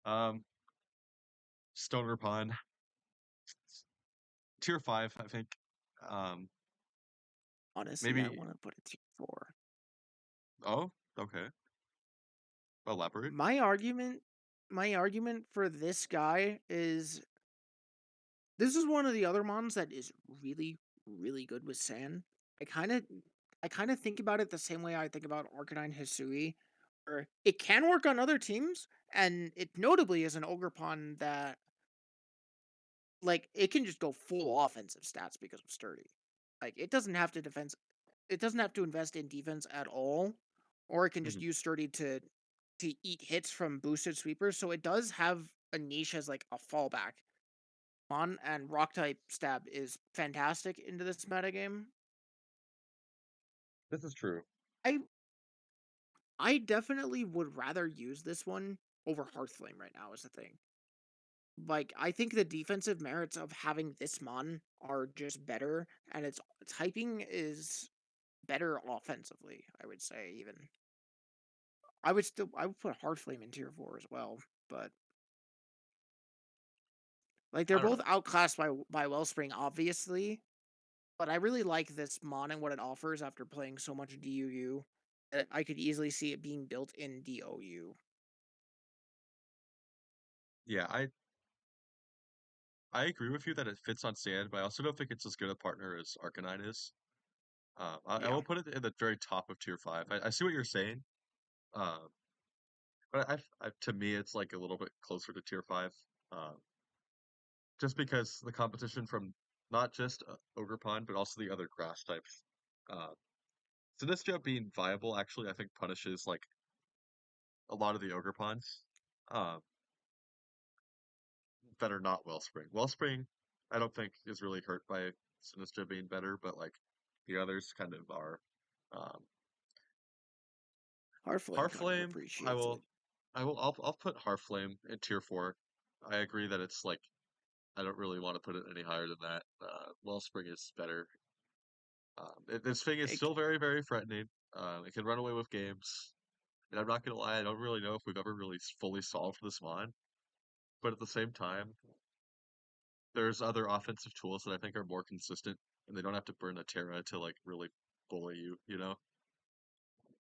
Speaker 1: Um, Stoner Pond, tier 5, I think. Um,
Speaker 2: honestly, I
Speaker 1: maybe.
Speaker 2: want to put it tier 4.
Speaker 1: Oh, okay. Elaborate.
Speaker 2: My argument my argument for this guy is this is one of the other mons that is really, really good with sand. I kind of I kind of think about it the same way I think about Arcanine-Hisui, It can work on other teams, and it notably is an Ogerpon that, like, it can just go full offensive stats because of Sturdy. Like, it doesn't have to invest in defense at all, or it can just
Speaker 1: Mhm.
Speaker 2: use Sturdy to eat hits from boosted sweepers, so it does have a niche as, like, a fallback. And Rock type stab is fantastic into this metagame.
Speaker 1: This is true.
Speaker 2: I I definitely would rather use this one over Hearthflame right now is the thing. Like, I think the defensive merits of having this mon are just better, and its typing is better offensively, I would say even. I would put Hearthflame in tier 4 as well, but like they're
Speaker 1: I don't
Speaker 2: both
Speaker 1: know.
Speaker 2: outclassed by Wellspring, obviously. But I really like this mon and what it offers after playing so much DUU. I could easily see it being built in DOU.
Speaker 1: Yeah, I agree with you that it fits on sand, but I also don't think it's as good a partner as Arcanine is. I
Speaker 2: Yeah.
Speaker 1: will put it in the very top of tier 5. I see what you're saying. Um, but to me, it's like a little bit closer to tier 5. Um, just because the competition from not just Ogerpon, but also the other grass types. Uh, Sinistcha being viable actually, I think punishes like a lot of the Ogerpons. Um, that are not Wellspring. Wellspring, I don't think is really hurt by Sinistcha being better, but like the others kind of are. Um,
Speaker 2: Hearthflame kind of
Speaker 1: Hearthflame,
Speaker 2: appreciates it.
Speaker 1: I'll put Hearthflame in tier 4. I agree that it's like I don't really want to put it any higher than that. Wellspring is better. This thing is
Speaker 2: It,
Speaker 1: still very, very threatening. It can run away with games. And I'm not gonna lie, I don't really know if we've ever really fully solved this mon. But at the same time, there's other offensive tools that I think are more consistent, and they don't have to burn a Terra to like really bully you, you know?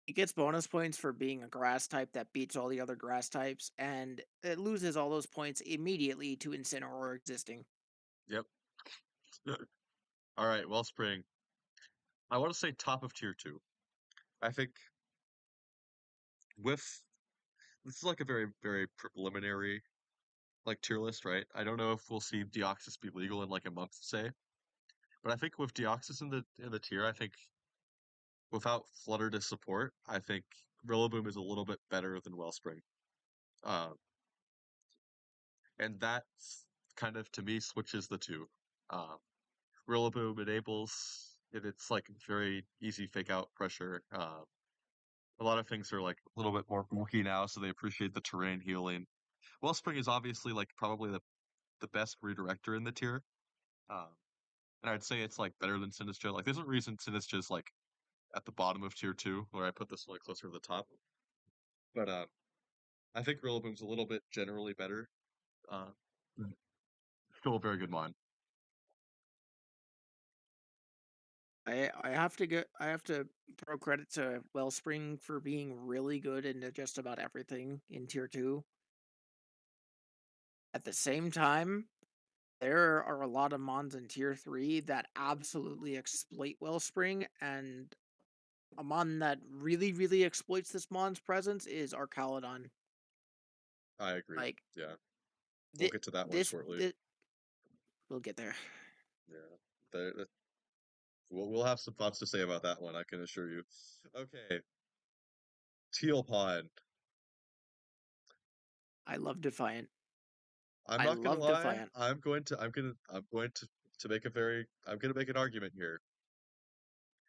Speaker 2: it gets bonus points for being a grass type that beats all the other grass types, and it loses all those points immediately to Incineroar existing.
Speaker 1: Yep. All right, Wellspring. I want to say top of tier 2. I think with this is like a very, very preliminary like tier list, right? I don't know if we'll see Deoxys be legal in like a month, say, but I think with Deoxys in the tier, I think without Flutter to support, I think Rillaboom is a little bit better than Wellspring. Uh, and that kind of to me switches the two. Um, Rillaboom enables it's like very easy fake out pressure. A lot of things are like a little bit more bulky now, so they appreciate the terrain healing. Wellspring is obviously like probably the best redirector in the tier. Um, and I'd say it's like better than Sinistcha. Like there's a reason Sinistcha is like at the bottom of tier 2, where I put this one closer to the top. But I think Rillaboom's a little bit generally better. Uh, Still a very good mon.
Speaker 2: I have to throw credit to Wellspring for being really good into just about everything in tier 2. At the same time, there are a lot of mons in tier 3 that absolutely exploit Wellspring, and a mon that really, really exploits this mon's presence is Arcaludon.
Speaker 1: I agree.
Speaker 2: Like,
Speaker 1: Yeah, we'll
Speaker 2: thi
Speaker 1: get to that one
Speaker 2: this
Speaker 1: shortly.
Speaker 2: thi we'll get there.
Speaker 1: Yeah, we'll have some thoughts to say about that one. I can assure you. Okay, Teal Pond.
Speaker 2: I love Defiant.
Speaker 1: I'm
Speaker 2: I
Speaker 1: not gonna
Speaker 2: love
Speaker 1: lie.
Speaker 2: Defiant.
Speaker 1: I'm going to make a very I'm gonna make an argument here.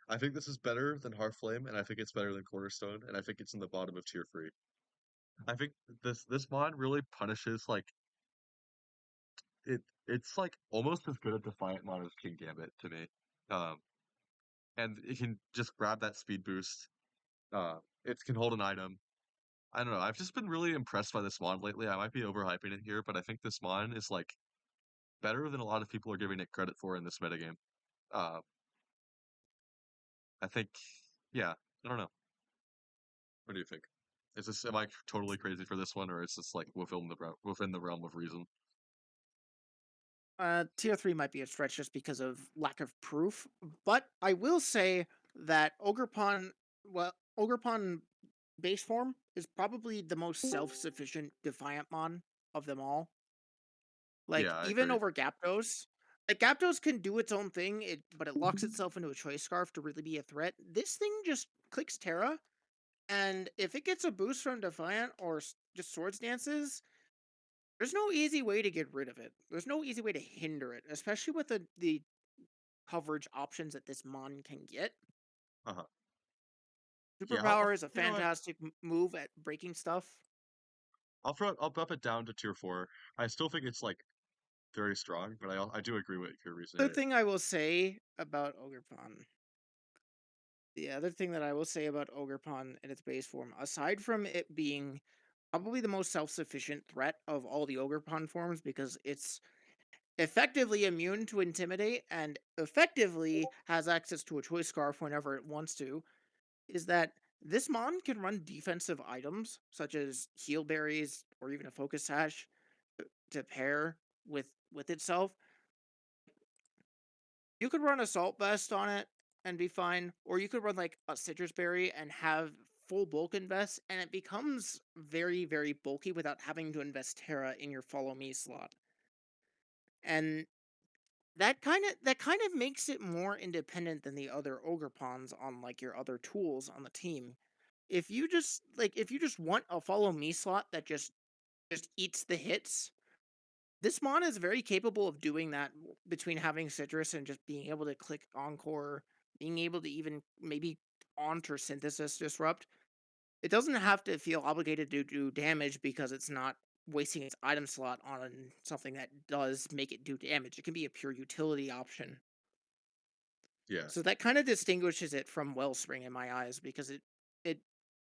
Speaker 1: I think this is better than Hearthflame, and I think it's better than Cornerstone, and I think it's in the bottom of tier 3. I think this mod really punishes like it's like almost as good a Defiant mod as King Gambit to me. Um, and it can just grab that speed boost. It can hold an item. I don't know. I've just been really impressed by this mod lately. I might be overhyping it here, but I think this mod is like better than a lot of people are giving it credit for in this metagame. Uh, I think, yeah, I don't know. What do you think? Am I totally crazy for this one, or is this like within the realm of reason?
Speaker 2: Tier 3 might be a stretch just because of lack of proof, but I will say that Ogerpon base form is probably the most self-sufficient Defiant Mon of them all.
Speaker 1: Yeah,
Speaker 2: Like,
Speaker 1: I
Speaker 2: even
Speaker 1: agree.
Speaker 2: over Zapdos. Like, Zapdos can do its own thing, but it locks itself into a Choice Scarf to really be a threat. This thing just clicks Terra, and if it gets a boost from Defiant or just Swords Dances, there's no easy way to get rid of it. There's no easy way to hinder it, especially with the coverage options that this Mon can get.
Speaker 1: Uh-huh. Yeah,
Speaker 2: Superpower is a
Speaker 1: you know what?
Speaker 2: fantastic move at breaking stuff.
Speaker 1: I'll bump it down to tier 4. I still think it's like very strong, but I do agree with your
Speaker 2: The
Speaker 1: reasoning.
Speaker 2: thing I will say about Ogerpon, the other thing that I will say about Ogerpon in its base form, aside from it being probably the most self-sufficient threat of all the Ogerpon forms, because it's effectively immune to Intimidate and effectively has access to a Choice Scarf whenever it wants to, is that this Mon can run defensive items such as Heal Berries or even a Focus Sash to pair with itself. You could run Assault Vest on it and be fine, or you could run like a Citrus Berry and have full bulk invest, and it becomes very, very bulky without having to invest Terra in your Follow Me slot. And that kind of makes it more independent than the other Ogre Pawns on like your other tools on the team. If you just want a Follow Me slot that just eats the hits, this mon is very capable of doing that between having citrus and just being able to click encore, being able to even maybe taunt or synthesis disrupt. It doesn't have to feel obligated to do damage because it's not wasting its item slot on something that does make it do damage. It can be a pure utility option.
Speaker 1: Yeah.
Speaker 2: So that kind of distinguishes it from Wellspring in my eyes because it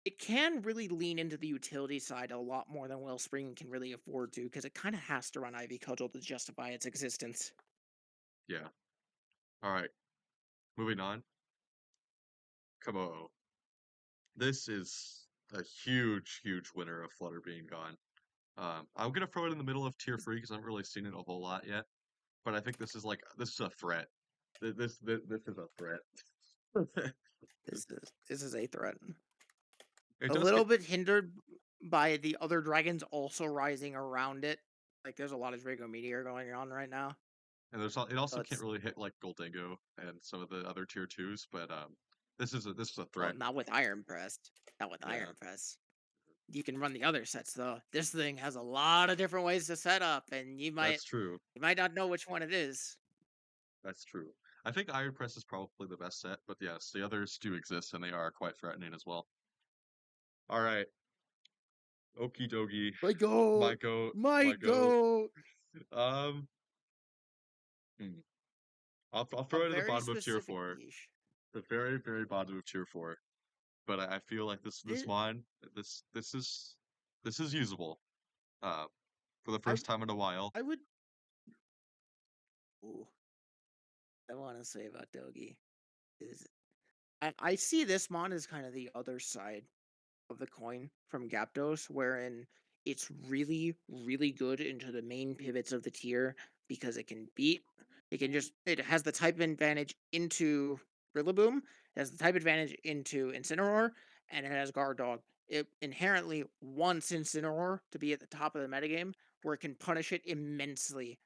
Speaker 2: it can really lean into the utility side a lot more than Wellspring can really afford to because it kind of has to run Ivy Cudgel to justify its existence.
Speaker 1: Yeah. All right. Moving on. Kommo-o. This is a huge, huge winner of Flutter being gone. I'm gonna throw it in the middle of tier 3 because I haven't really seen it a whole lot yet. But I think this is a threat. This is a threat.
Speaker 2: This is a threat.
Speaker 1: It
Speaker 2: A
Speaker 1: does
Speaker 2: little
Speaker 1: get,
Speaker 2: bit hindered by the other dragons also rising around it. Like there's a lot of Draco Meteor going on right now.
Speaker 1: and it also
Speaker 2: So
Speaker 1: can't
Speaker 2: it's
Speaker 1: really hit like Gholdengo and some of the other tier 2s. But this is a
Speaker 2: well,
Speaker 1: threat.
Speaker 2: not with Iron Press. Not with
Speaker 1: Yeah,
Speaker 2: Iron Press. You can run the other sets though. This thing has a lot of different ways to set up, and
Speaker 1: that's true.
Speaker 2: you might not know which one it is.
Speaker 1: That's true. I think Iron Press is probably the best set, but yes, the others do exist and they are quite threatening as well. All right, okie dokie,
Speaker 2: My goat, my
Speaker 1: my goat.
Speaker 2: goat.
Speaker 1: Um, hmm. I'll
Speaker 2: A
Speaker 1: throw it at the
Speaker 2: very
Speaker 1: bottom of tier
Speaker 2: specific
Speaker 1: 4,
Speaker 2: niche.
Speaker 1: the very very bottom of tier 4. But I feel like this
Speaker 2: This,
Speaker 1: mod, this this is this is usable. Uh, for the
Speaker 2: I
Speaker 1: first time in a while.
Speaker 2: I would. Ooh, I want to say about Dogi is I see this mon as kind of the other side of the coin from Zapdos, wherein it's really, really good into the main pivots of the tier because it has the type advantage into Rillaboom, it has the type advantage into Incineroar, and it has Guard Dog. It inherently wants Incineroar to be at the top of the metagame, where it can punish it immensely.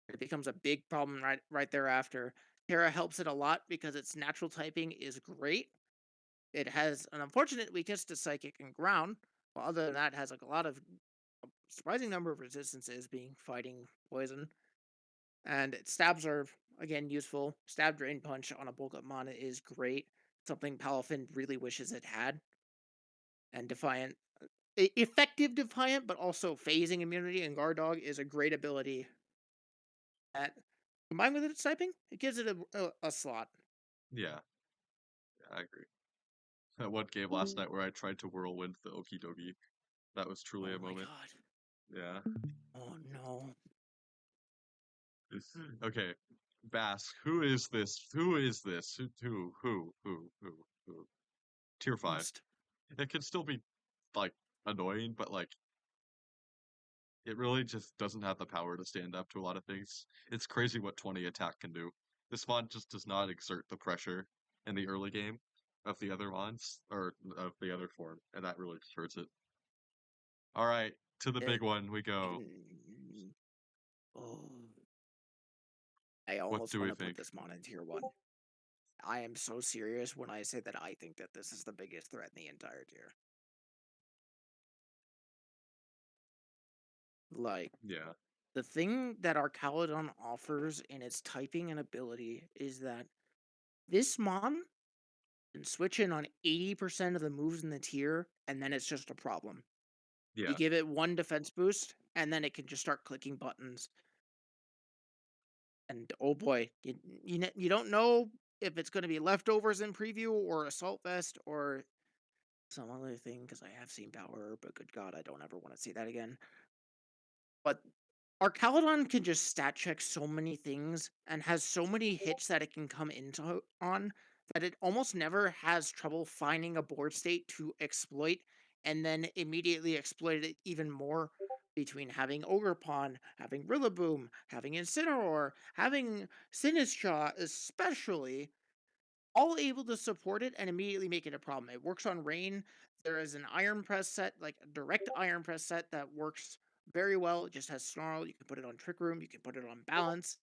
Speaker 2: It becomes a big problem right thereafter. Terra helps it a lot because its natural typing is great. It has an unfortunate weakness to Psychic and Ground. Well, other than that, it has like a surprising number of resistances being fighting poison. And its Stab Serve, again, useful. Stab Drain Punch on a bulk up mana is great. Something Palafin really wishes it had. And Defiant, effective Defiant, but also phasing immunity and Guard Dog is a great ability that, combined with its typing, it gives it a slot.
Speaker 1: Yeah, I agree. That one game last night where I tried to whirlwind the Okidogi, that was truly
Speaker 2: Oh
Speaker 1: a
Speaker 2: my
Speaker 1: moment.
Speaker 2: god.
Speaker 1: Yeah.
Speaker 2: Oh no.
Speaker 1: Okay, Bask, who is this? Who is this? Who? Tier 5.
Speaker 2: Boost.
Speaker 1: It can still be, like, annoying, but, like, it really just doesn't have the power to stand up to a lot of things. It's crazy what 20 attack can do. This mod just does not exert the pressure in the early game. of the other mons, or of the other form, and that really just hurts it. All right, to the big
Speaker 2: It
Speaker 1: one we go.
Speaker 2: can. Oh, I
Speaker 1: What
Speaker 2: almost
Speaker 1: do
Speaker 2: want
Speaker 1: we
Speaker 2: to put
Speaker 1: think?
Speaker 2: this mon in tier 1. I am so serious when I say that I think that this is the biggest threat in the entire tier. Like,
Speaker 1: Yeah,
Speaker 2: the thing that Arcaludon offers in its typing and ability is that this mon can switch in on 80% of the moves in the tier, and then it's just a problem. You
Speaker 1: yeah,
Speaker 2: give it one defense boost, and then it can just start clicking buttons. And oh boy, you don't know if it's going to be leftovers in preview or assault vest or some other thing because I have seen power, but good god, I don't ever want to see that again. But Arcaludon can just stat check so many things and has so many hits that it can come into on that it almost never has trouble finding a board state to exploit and then immediately exploit it even more between having Ogerpon, having Rillaboom, having Incineroar, having Sinistcha especially, all able to support it and immediately make it a problem. It works on rain. There is an Iron Press set, like a direct Iron Press set that works very well. It just has Snarl. You can put it on Trick Room. You can put it on Balance.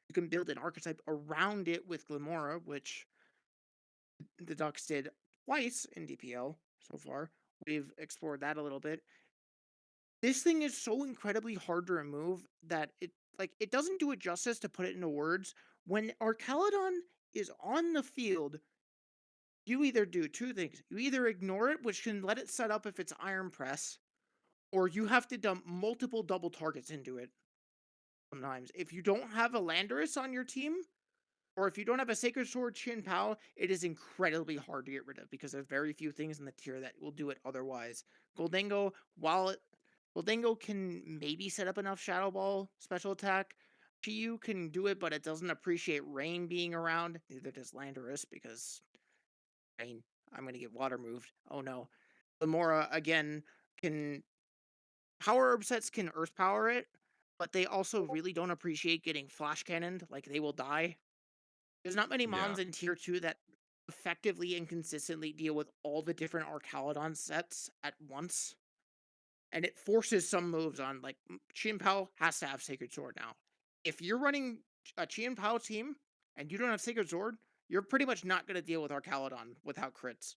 Speaker 2: You can build an archetype around it with Glimora, which the Ducks did twice in DPL so far. We've explored that a little bit. This thing is so incredibly hard to remove that it doesn't do it justice to put it into words. When Arcaludon is on the field, you either do two things. You either ignore it, which can let it set up if it's Iron Press, or you have to dump multiple double targets into it sometimes. If you don't have a Landorus on your team, or if you don't have a Sacred Sword Chien-Pao, it is incredibly hard to get rid of because there's very few things in the tier that will do it otherwise. Gholdengo, Gholdengo can maybe set up enough Shadow Ball special attack. Chi-Yu can do it, but it doesn't appreciate rain being around. Neither does Landorus because rain. I'm gonna get water moved. Oh no. Limora again can power herb sets can earth power it, but they also really don't appreciate getting flash cannoned, like they will die. There's not many
Speaker 1: yeah,
Speaker 2: mons in tier 2 that effectively and consistently deal with all the different Arcaludon sets at once. And it forces some moves on, like Chien-Pao has to have Sacred Sword now. If you're running a Chien-Pao team and you don't have Sacred Sword, you're pretty much not going to deal with Arcaludon without crits.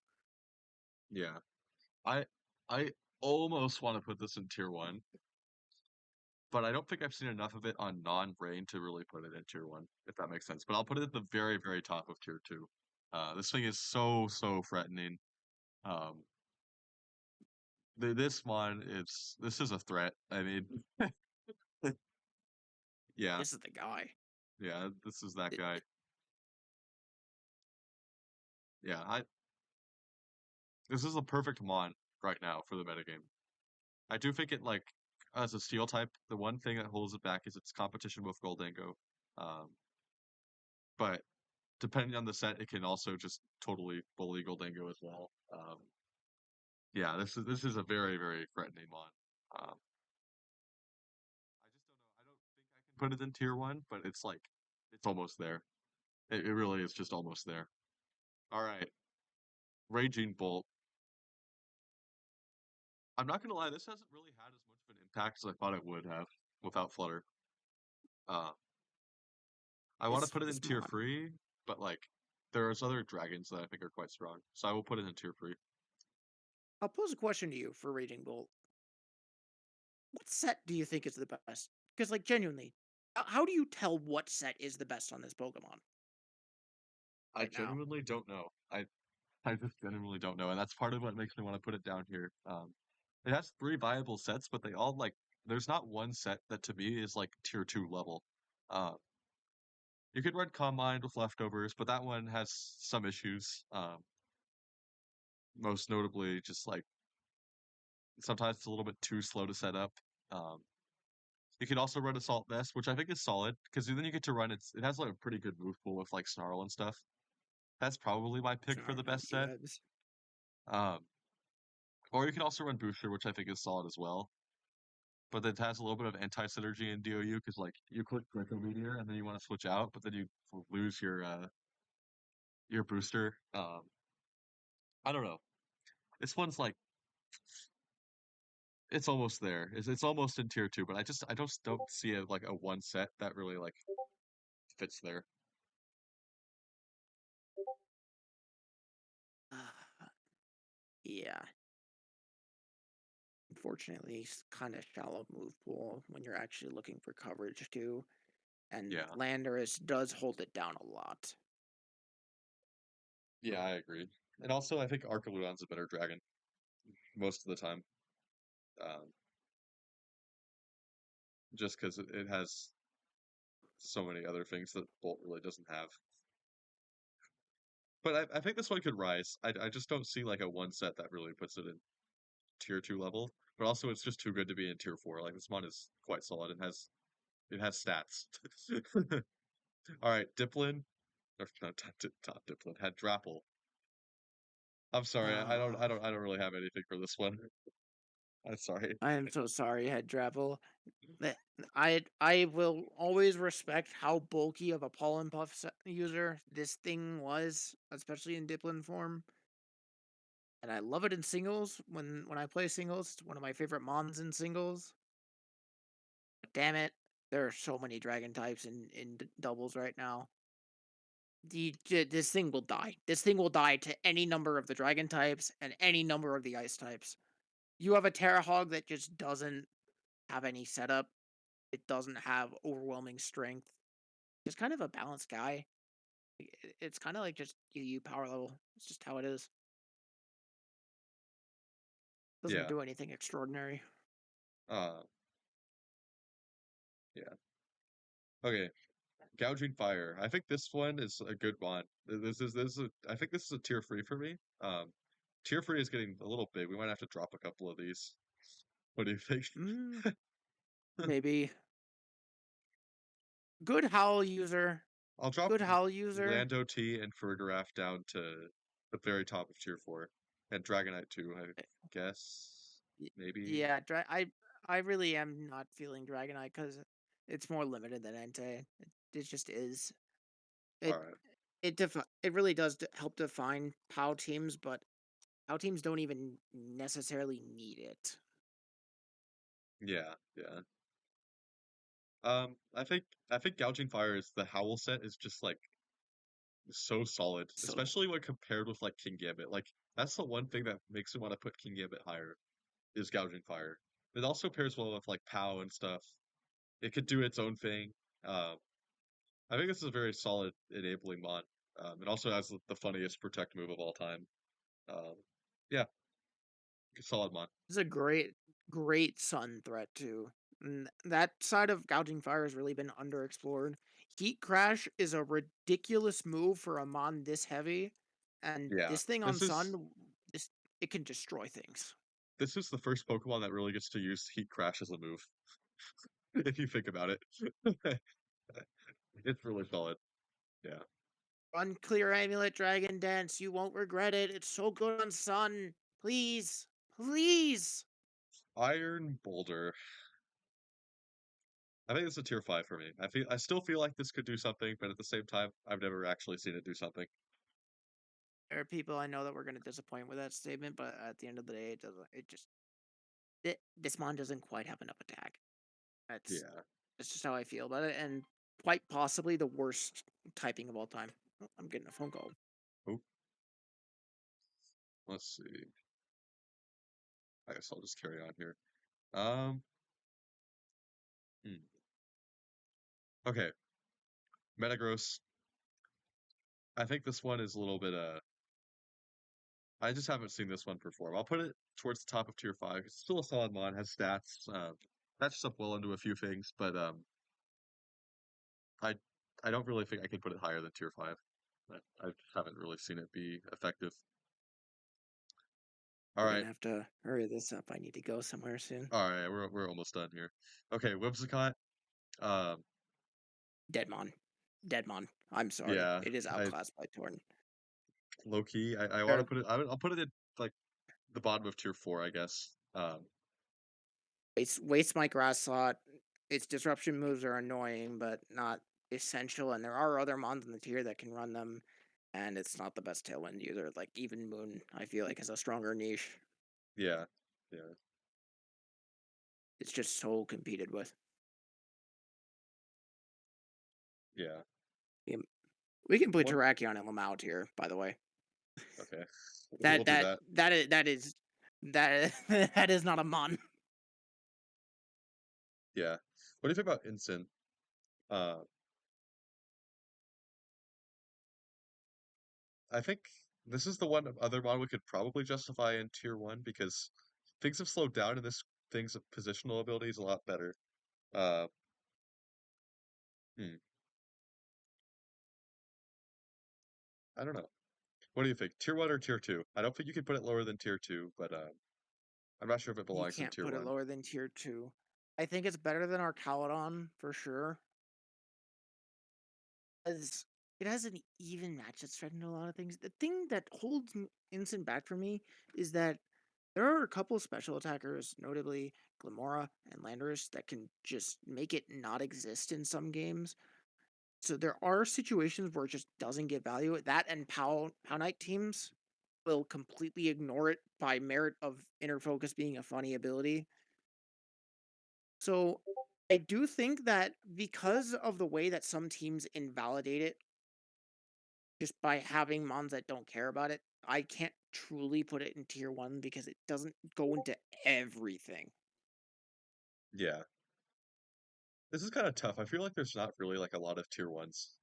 Speaker 1: yeah. I I almost want to put this in tier 1, but I don't think I've seen enough of it on non-brain to really put it in tier 1, if that makes sense. But I'll put it at the very, very top of tier 2. This thing is so threatening. Um, this one this is a threat. I mean, yeah,
Speaker 2: This is the guy.
Speaker 1: yeah, this is that
Speaker 2: It,
Speaker 1: guy.
Speaker 2: it,
Speaker 1: Yeah, this is a perfect mon right now for the metagame. I do think it like as a steel type, the one thing that holds it back is its competition with Gholdengo. Um, but depending on the set, it can also just totally bully Gholdengo as well. Yeah, this is a very threatening mon. I just don't know. I don't think I can put it in tier 1, but it's like it's almost there. It really is just almost there. All right, Raging Bolt. I'm not gonna lie, this hasn't really had as much of an impact as I thought it would have without Flutter. Uh, I want to put it in
Speaker 2: this
Speaker 1: tier
Speaker 2: mon.
Speaker 1: 3, but like there's other dragons that I think are quite strong, so I will put it in tier 3.
Speaker 2: I'll pose a question to you for Raging Bolt. What set do you think is the best? Because, like, genuinely, how do you tell what set is the best on this Pokemon
Speaker 1: I
Speaker 2: right now?
Speaker 1: genuinely don't know. I just genuinely don't know, and that's part of what makes me want to put it down here. It has 3 viable sets, but they all like there's not one set that to me is like tier 2 level. Uh, you could run Combine with leftovers, but that one has some issues. Most notably, just like sometimes it's a little bit too slow to set up. Um, you can also run Assault Vest, which I think is solid because then you get to run it has like a pretty good move pool with like Snarl and stuff. That's probably my pick for the
Speaker 2: Snarl
Speaker 1: best set.
Speaker 2: Webs.
Speaker 1: Um, or you can also run Booster, which I think is solid as well. But it has a little bit of anti-synergy in DOU because like you click Draco Meteor and then you want to switch out, but then you lose your booster. I don't know. This one's like it's almost there. It's almost in tier 2, but I just don't see it like a one set that really like fits there.
Speaker 2: Yeah. Unfortunately, it's kind of shallow move pool when you're actually looking for coverage too. And
Speaker 1: Yeah.
Speaker 2: Landorus does hold it down a lot.
Speaker 1: Yeah, I agree. And also I think Arcanine-Hisui a better dragon most of the time. Um, just because it has so many other things that Bolt really doesn't have. But I think this one could rise. I just don't see like a one set that really puts it in tier 2 level. But also it's just too good to be in tier 4. Like this mon is quite solid and has it has stats. All right, Diplin, or not top Diplin, had Drapple. I'm sorry,
Speaker 2: Uh,
Speaker 1: I don't really have anything for this one. I'm sorry.
Speaker 2: I am so sorry, Head Drabble. I will always respect how bulky of a Pollen Puff user this thing was, especially in Diplin form. And I love it in singles. When I play singles, it's one of my favorite mons in singles. But damn it, there are so many dragon types in doubles right now. This thing will die. This thing will die to any number of the dragon types and any number of the ice types. You have a Terrahog that just doesn't have any setup. It doesn't have overwhelming strength. It's kind of a balanced guy. It's kind of like just UU power level. It's just how it is. Doesn't
Speaker 1: Yeah.
Speaker 2: do anything extraordinary.
Speaker 1: Uh, yeah. Okay. Gouging Fire. I think this one is a good one. I think this is a tier 3 for me. Tier 3 is getting a little big. We might have to drop a couple of these. What do you think?
Speaker 2: Mm, maybe good howl user.
Speaker 1: I'll drop
Speaker 2: Good howl user.
Speaker 1: Lando T and Farigiraf down to the very top of tier 4. And Dragonite too, I
Speaker 2: Eh,
Speaker 1: guess. Maybe.
Speaker 2: Yeah, I really am not feeling Dragonite because it's more limited than Entei. It just is. It
Speaker 1: Alright.
Speaker 2: it really does help define POW teams, but POW teams don't even necessarily need it.
Speaker 1: Yeah, yeah. I think Gouging Fire is the Howl set is just like so solid,
Speaker 2: So
Speaker 1: especially when compared with like King Gambit. Like that's the one thing that makes me want to put King Gambit higher is Gouging Fire. It also pairs well with like POW and stuff. It could do its own thing. Um, I think this is a very solid enabling mod. It also has the funniest protect move of all time. Um, yeah, solid mod.
Speaker 2: it's a great sun threat too. And that side of gouging fire has really been underexplored. Heat crash is a ridiculous move for a mon this heavy, and
Speaker 1: Yeah,
Speaker 2: this thing on sun, this it can destroy things.
Speaker 1: this is the first Pokemon that really gets to use Heat Crash as a move. If you think about it, it's really solid. Yeah.
Speaker 2: Unclear amulet dragon dance. You won't regret it. It's so good on sun. Please, please.
Speaker 1: Iron Boulder. I think it's a tier 5 for me. I still feel like this could do something, but at the same time, I've never actually seen it do something.
Speaker 2: There are people I know that we're gonna disappoint with that statement, but at the end of the day, it doesn't. It just this mon doesn't quite have enough attack. That's
Speaker 1: Yeah.
Speaker 2: that's just how I feel about it, and quite possibly the worst typing of all time. Oh, I'm getting a phone call.
Speaker 1: Oh, let's see. I guess I'll just carry on here. Um, hmm. Okay. Metagross. I think this one is a little bit I just haven't seen this one perform. I'll put it towards the top of tier 5. It's still a solid mod, has stats, matches up well into a few things, but I I don't really think I could put it higher than tier 5. I haven't really seen it be effective. All
Speaker 2: We're
Speaker 1: right.
Speaker 2: gonna have to hurry this up. I need to go somewhere soon.
Speaker 1: All right, we're almost done here. Okay, Whimsicott. Um,
Speaker 2: Deadmon. Deadmon. I'm sorry.
Speaker 1: yeah,
Speaker 2: It is
Speaker 1: I
Speaker 2: outclassed by Torn.
Speaker 1: low key. I want to
Speaker 2: There,
Speaker 1: put it. I'll put it in like the bottom of tier 4, I guess.
Speaker 2: waste my grass slot. Its disruption moves are annoying, but not essential. And there are other mons in the tier that can run them. and it's not the best Tailwind user. Like even Moon, I feel like has a stronger niche.
Speaker 1: Yeah, yeah,
Speaker 2: It's just so competed with.
Speaker 1: yeah.
Speaker 2: Um, We can play
Speaker 1: One,
Speaker 2: Terrakion and Lamau here, by the way.
Speaker 1: okay, we'll
Speaker 2: That
Speaker 1: do
Speaker 2: that
Speaker 1: that.
Speaker 2: that is that is not a mon.
Speaker 1: Yeah. What do you think about Incin? Uh, I think this is the one other mod we could probably justify in tier one because things have slowed down and this thing's positional ability is a lot better. Uh, hmm, I don't know. What do you think? Tier one or tier two? I don't think you can put it lower than tier two, but I'm not sure if it
Speaker 2: You
Speaker 1: belongs in
Speaker 2: can't
Speaker 1: tier
Speaker 2: put it
Speaker 1: one.
Speaker 2: lower than tier 2. I think it's better than our Caladon for sure, as it has an even matchup threat in a lot of things. The thing that holds Instant back for me is that there are a couple special attackers, notably Glamora and Landorus, that can just make it not exist in some games. So there are situations where it just doesn't get value. That and Pow Knight teams will completely ignore it by merit of Inner Focus being a funny ability. So I do think that because of the way that some teams invalidate it just by having mons that don't care about it, I can't truly put it in tier 1 because it doesn't go into everything.
Speaker 1: Yeah. This is kind of tough. I feel like there's not really like a lot of tier ones,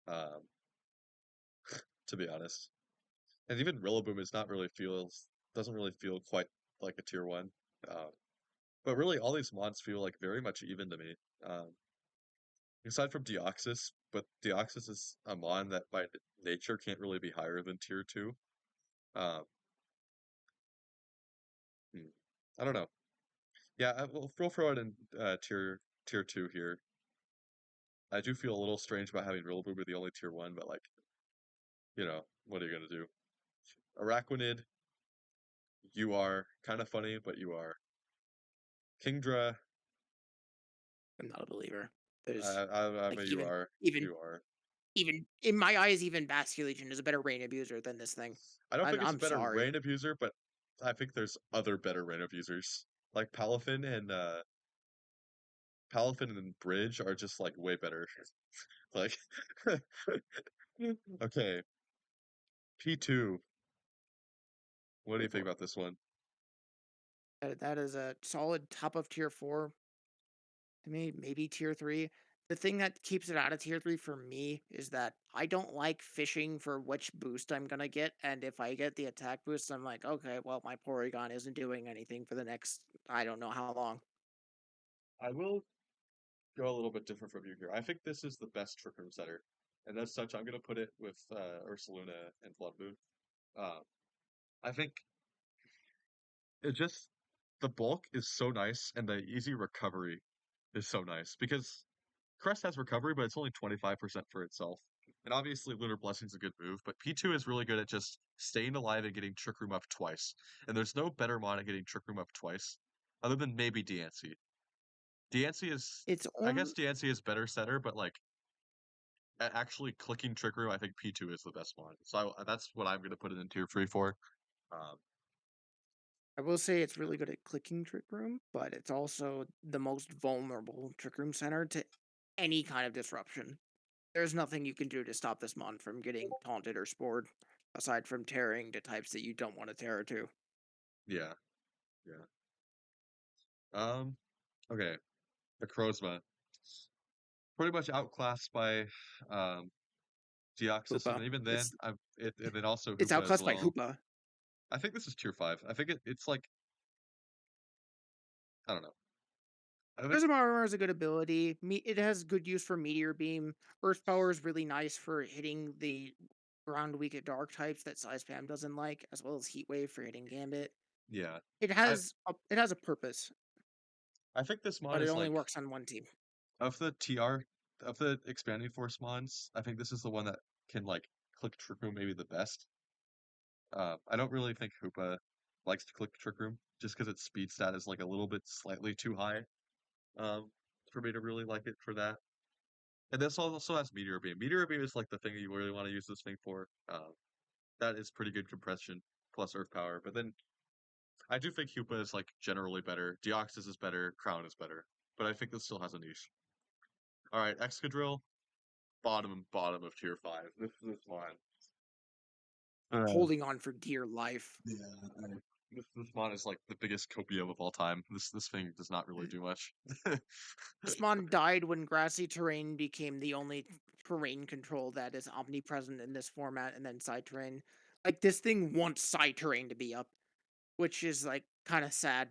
Speaker 1: um, to be honest. And even Rillaboom is not really feels doesn't really feel quite like a tier one. Um, but really, all these mods feel like very much even to me. Um, aside from Deoxys, but Deoxys is a mon that by nature can't really be higher than tier two. Um, hmm, I don't know. Yeah, we'll throw it in tier two here. I do feel a little strange about having Rillaboom be the only tier one, but like, what are you gonna do? Araquanid, you are kind of funny, but you are. Kingdra,
Speaker 2: I'm not a believer. There's
Speaker 1: I
Speaker 2: like
Speaker 1: mean, you
Speaker 2: even
Speaker 1: are.
Speaker 2: even
Speaker 1: You are.
Speaker 2: even in my eyes, even Basculegion is a better rain abuser than this thing.
Speaker 1: I don't think it's a
Speaker 2: I'm
Speaker 1: better
Speaker 2: sorry.
Speaker 1: rain abuser, but I think there's other better rain abusers. Like Palafin and Bridge are just like way better. Like okay, P2. What do
Speaker 2: Go
Speaker 1: you think
Speaker 2: for it.
Speaker 1: about this one?
Speaker 2: That is a solid top of tier 4 to me, maybe tier 3. The thing that keeps it out of tier 3 for me is that I don't like fishing for which boost I'm gonna get, and if I get the attack boost, I'm like, okay, well, my Porygon isn't doing anything for the next I don't know how long.
Speaker 1: I will go a little bit different from you here. I think this is the best Trick Room setter. And as such, I'm going to put it with Ursaluna and Bloodmoon. Uh, I think it just, the bulk is so nice and the easy recovery is so nice because Crest has recovery, but it's only 25% for itself. And obviously, Lunar Blessing's a good move, but P2 is really good at just staying alive and getting Trick Room up twice. And there's no better mod at getting Trick Room up twice, other than maybe Diancie. Diancie is,
Speaker 2: It's
Speaker 1: I guess
Speaker 2: on
Speaker 1: Diancie is better setter, but like actually clicking Trick Room, I think P2 is the best mod. So that's what I'm going to put it in tier 3 for. Um,
Speaker 2: I will say it's really good at clicking Trick Room, but it's also the most vulnerable Trick Room center to any kind of disruption. There's nothing you can do to stop this mon from getting taunted or spored, aside from tearing to types that you don't want to terror to.
Speaker 1: yeah, yeah. Um, okay, the Crozma. Pretty much outclassed by um, Deoxys, and
Speaker 2: Hoopa.
Speaker 1: even then, and then also
Speaker 2: It's
Speaker 1: Hoopa as
Speaker 2: outclassed by
Speaker 1: well.
Speaker 2: Hoopa.
Speaker 1: I think this is tier 5. I think it's like, I don't know. I think,
Speaker 2: Prism Armor is a good ability. It has good use for Meteor Beam. Earth Power is really nice for hitting the ground weak at dark types that Size Spam doesn't like, as well as Heat Wave for hitting Gambit.
Speaker 1: yeah.
Speaker 2: It
Speaker 1: I,
Speaker 2: has a purpose,
Speaker 1: I think this mod
Speaker 2: but it
Speaker 1: is
Speaker 2: only
Speaker 1: like,
Speaker 2: works on one team.
Speaker 1: of the TR, of the Expanding Force mods, I think this is the one that can like click Trick Room maybe the best. I don't really think Hoopa likes to click Trick Room just because its speed stat is like a little bit slightly too high um, for me to really like it for that. And this also has Meteor Beam. Meteor Beam is like the thing you really want to use this thing for. That is pretty good compression plus Earth Power. But then I do think Hoopa is like generally better. Deoxys is better. Crown is better. But I think this still has a niche. All right, Excadrill, bottom of tier 5. This one.
Speaker 2: Holding on for dear life.
Speaker 1: Yeah, this mon is like the biggest copium of all time. This thing does not really do much.
Speaker 2: This mon died when grassy terrain became the only terrain control that is omnipresent in this format, and then side terrain. Like, this thing wants side terrain to be up, which is, like, kinda sad.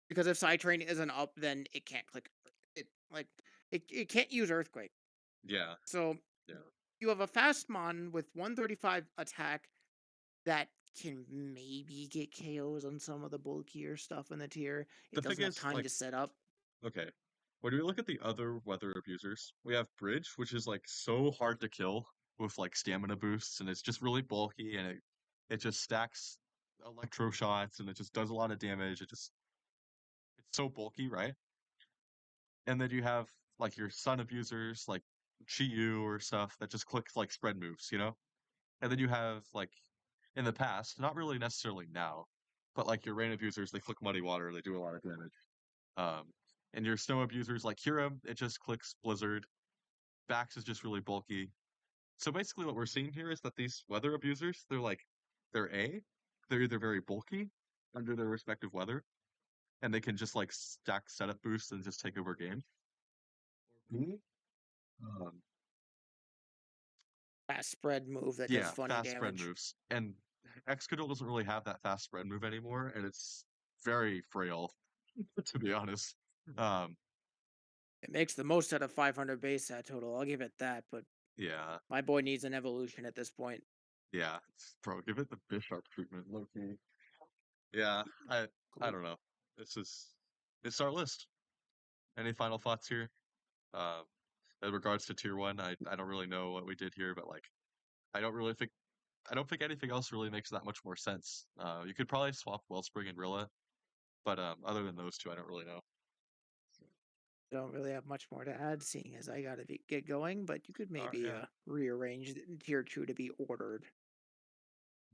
Speaker 2: Because if side terrain isn't up, then it can't click. It can't use Earthquake.
Speaker 1: Yeah,
Speaker 2: So,
Speaker 1: yeah.
Speaker 2: you have a fast mon with 135 attack that can maybe get KOs on some of the bulkier stuff in the tier.
Speaker 1: The
Speaker 2: It
Speaker 1: thing
Speaker 2: doesn't have
Speaker 1: is,
Speaker 2: time
Speaker 1: like,
Speaker 2: to set up.
Speaker 1: okay, when we look at the other weather abusers, we have Bridge, which is like so hard to kill with like stamina boosts, and it's just really bulky, and it just stacks electro shots, and it just does a lot of damage. It's so bulky, right? And then you have like your sun abusers, like Chi-Yu or stuff that just clicks like spread moves, you know? And then you have like in the past, not really necessarily now, but like your rain abusers, they click muddy water, they do a lot of damage. Um, and your snow abusers like Kyurem, it just clicks Blizzard. Bax is just really bulky. So basically, what we're seeing here is that these weather abusers, they're either very bulky under their respective weather, and they can just like stack setup boosts and just take over games. B, um,
Speaker 2: Fast spread move that does
Speaker 1: yeah,
Speaker 2: funny
Speaker 1: fast spread
Speaker 2: damage.
Speaker 1: moves. And Excadrill doesn't really have that fast spread move anymore, and it's very frail, to be honest. Um,
Speaker 2: It makes the most out of 500 base stat total, I'll give it that, but
Speaker 1: yeah,
Speaker 2: my boy needs an evolution at this point.
Speaker 1: yeah, bro, give it the Bisharp treatment, low key. Yeah, I
Speaker 2: Cool.
Speaker 1: don't know. This is it's our list. Any final thoughts here? Uh, in regards to tier 1, I don't really know what we did here, but like I don't really think I don't think anything else really makes that much more sense. You could probably swap Wellspring and Rilla, but other than those two, I don't really know.
Speaker 2: Don't really have much more to add, seeing as I gotta get going, but you could
Speaker 1: All right,
Speaker 2: maybe,
Speaker 1: yeah,
Speaker 2: rearrange tier 2 to be ordered.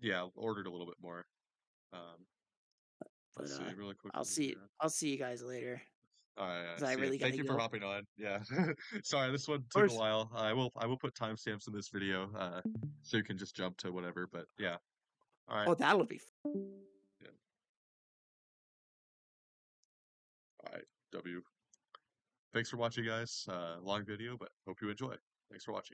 Speaker 1: yeah, ordered a little bit more. Um,
Speaker 2: But,
Speaker 1: let's see really
Speaker 2: I'll
Speaker 1: quickly
Speaker 2: see
Speaker 1: here.
Speaker 2: I'll see you guys later,
Speaker 1: All right,
Speaker 2: because I
Speaker 1: see ya.
Speaker 2: really
Speaker 1: Thank
Speaker 2: gotta
Speaker 1: you for
Speaker 2: go.
Speaker 1: hopping on. Yeah, sorry, this one
Speaker 2: Of
Speaker 1: took a
Speaker 2: course.
Speaker 1: while. I will put timestamps in this video, so you can just jump to whatever. But yeah, all right,
Speaker 2: Oh, that'll be
Speaker 1: yeah, all right. W. Thanks for watching, guys. Long video, but hope you enjoy. Thanks for watching.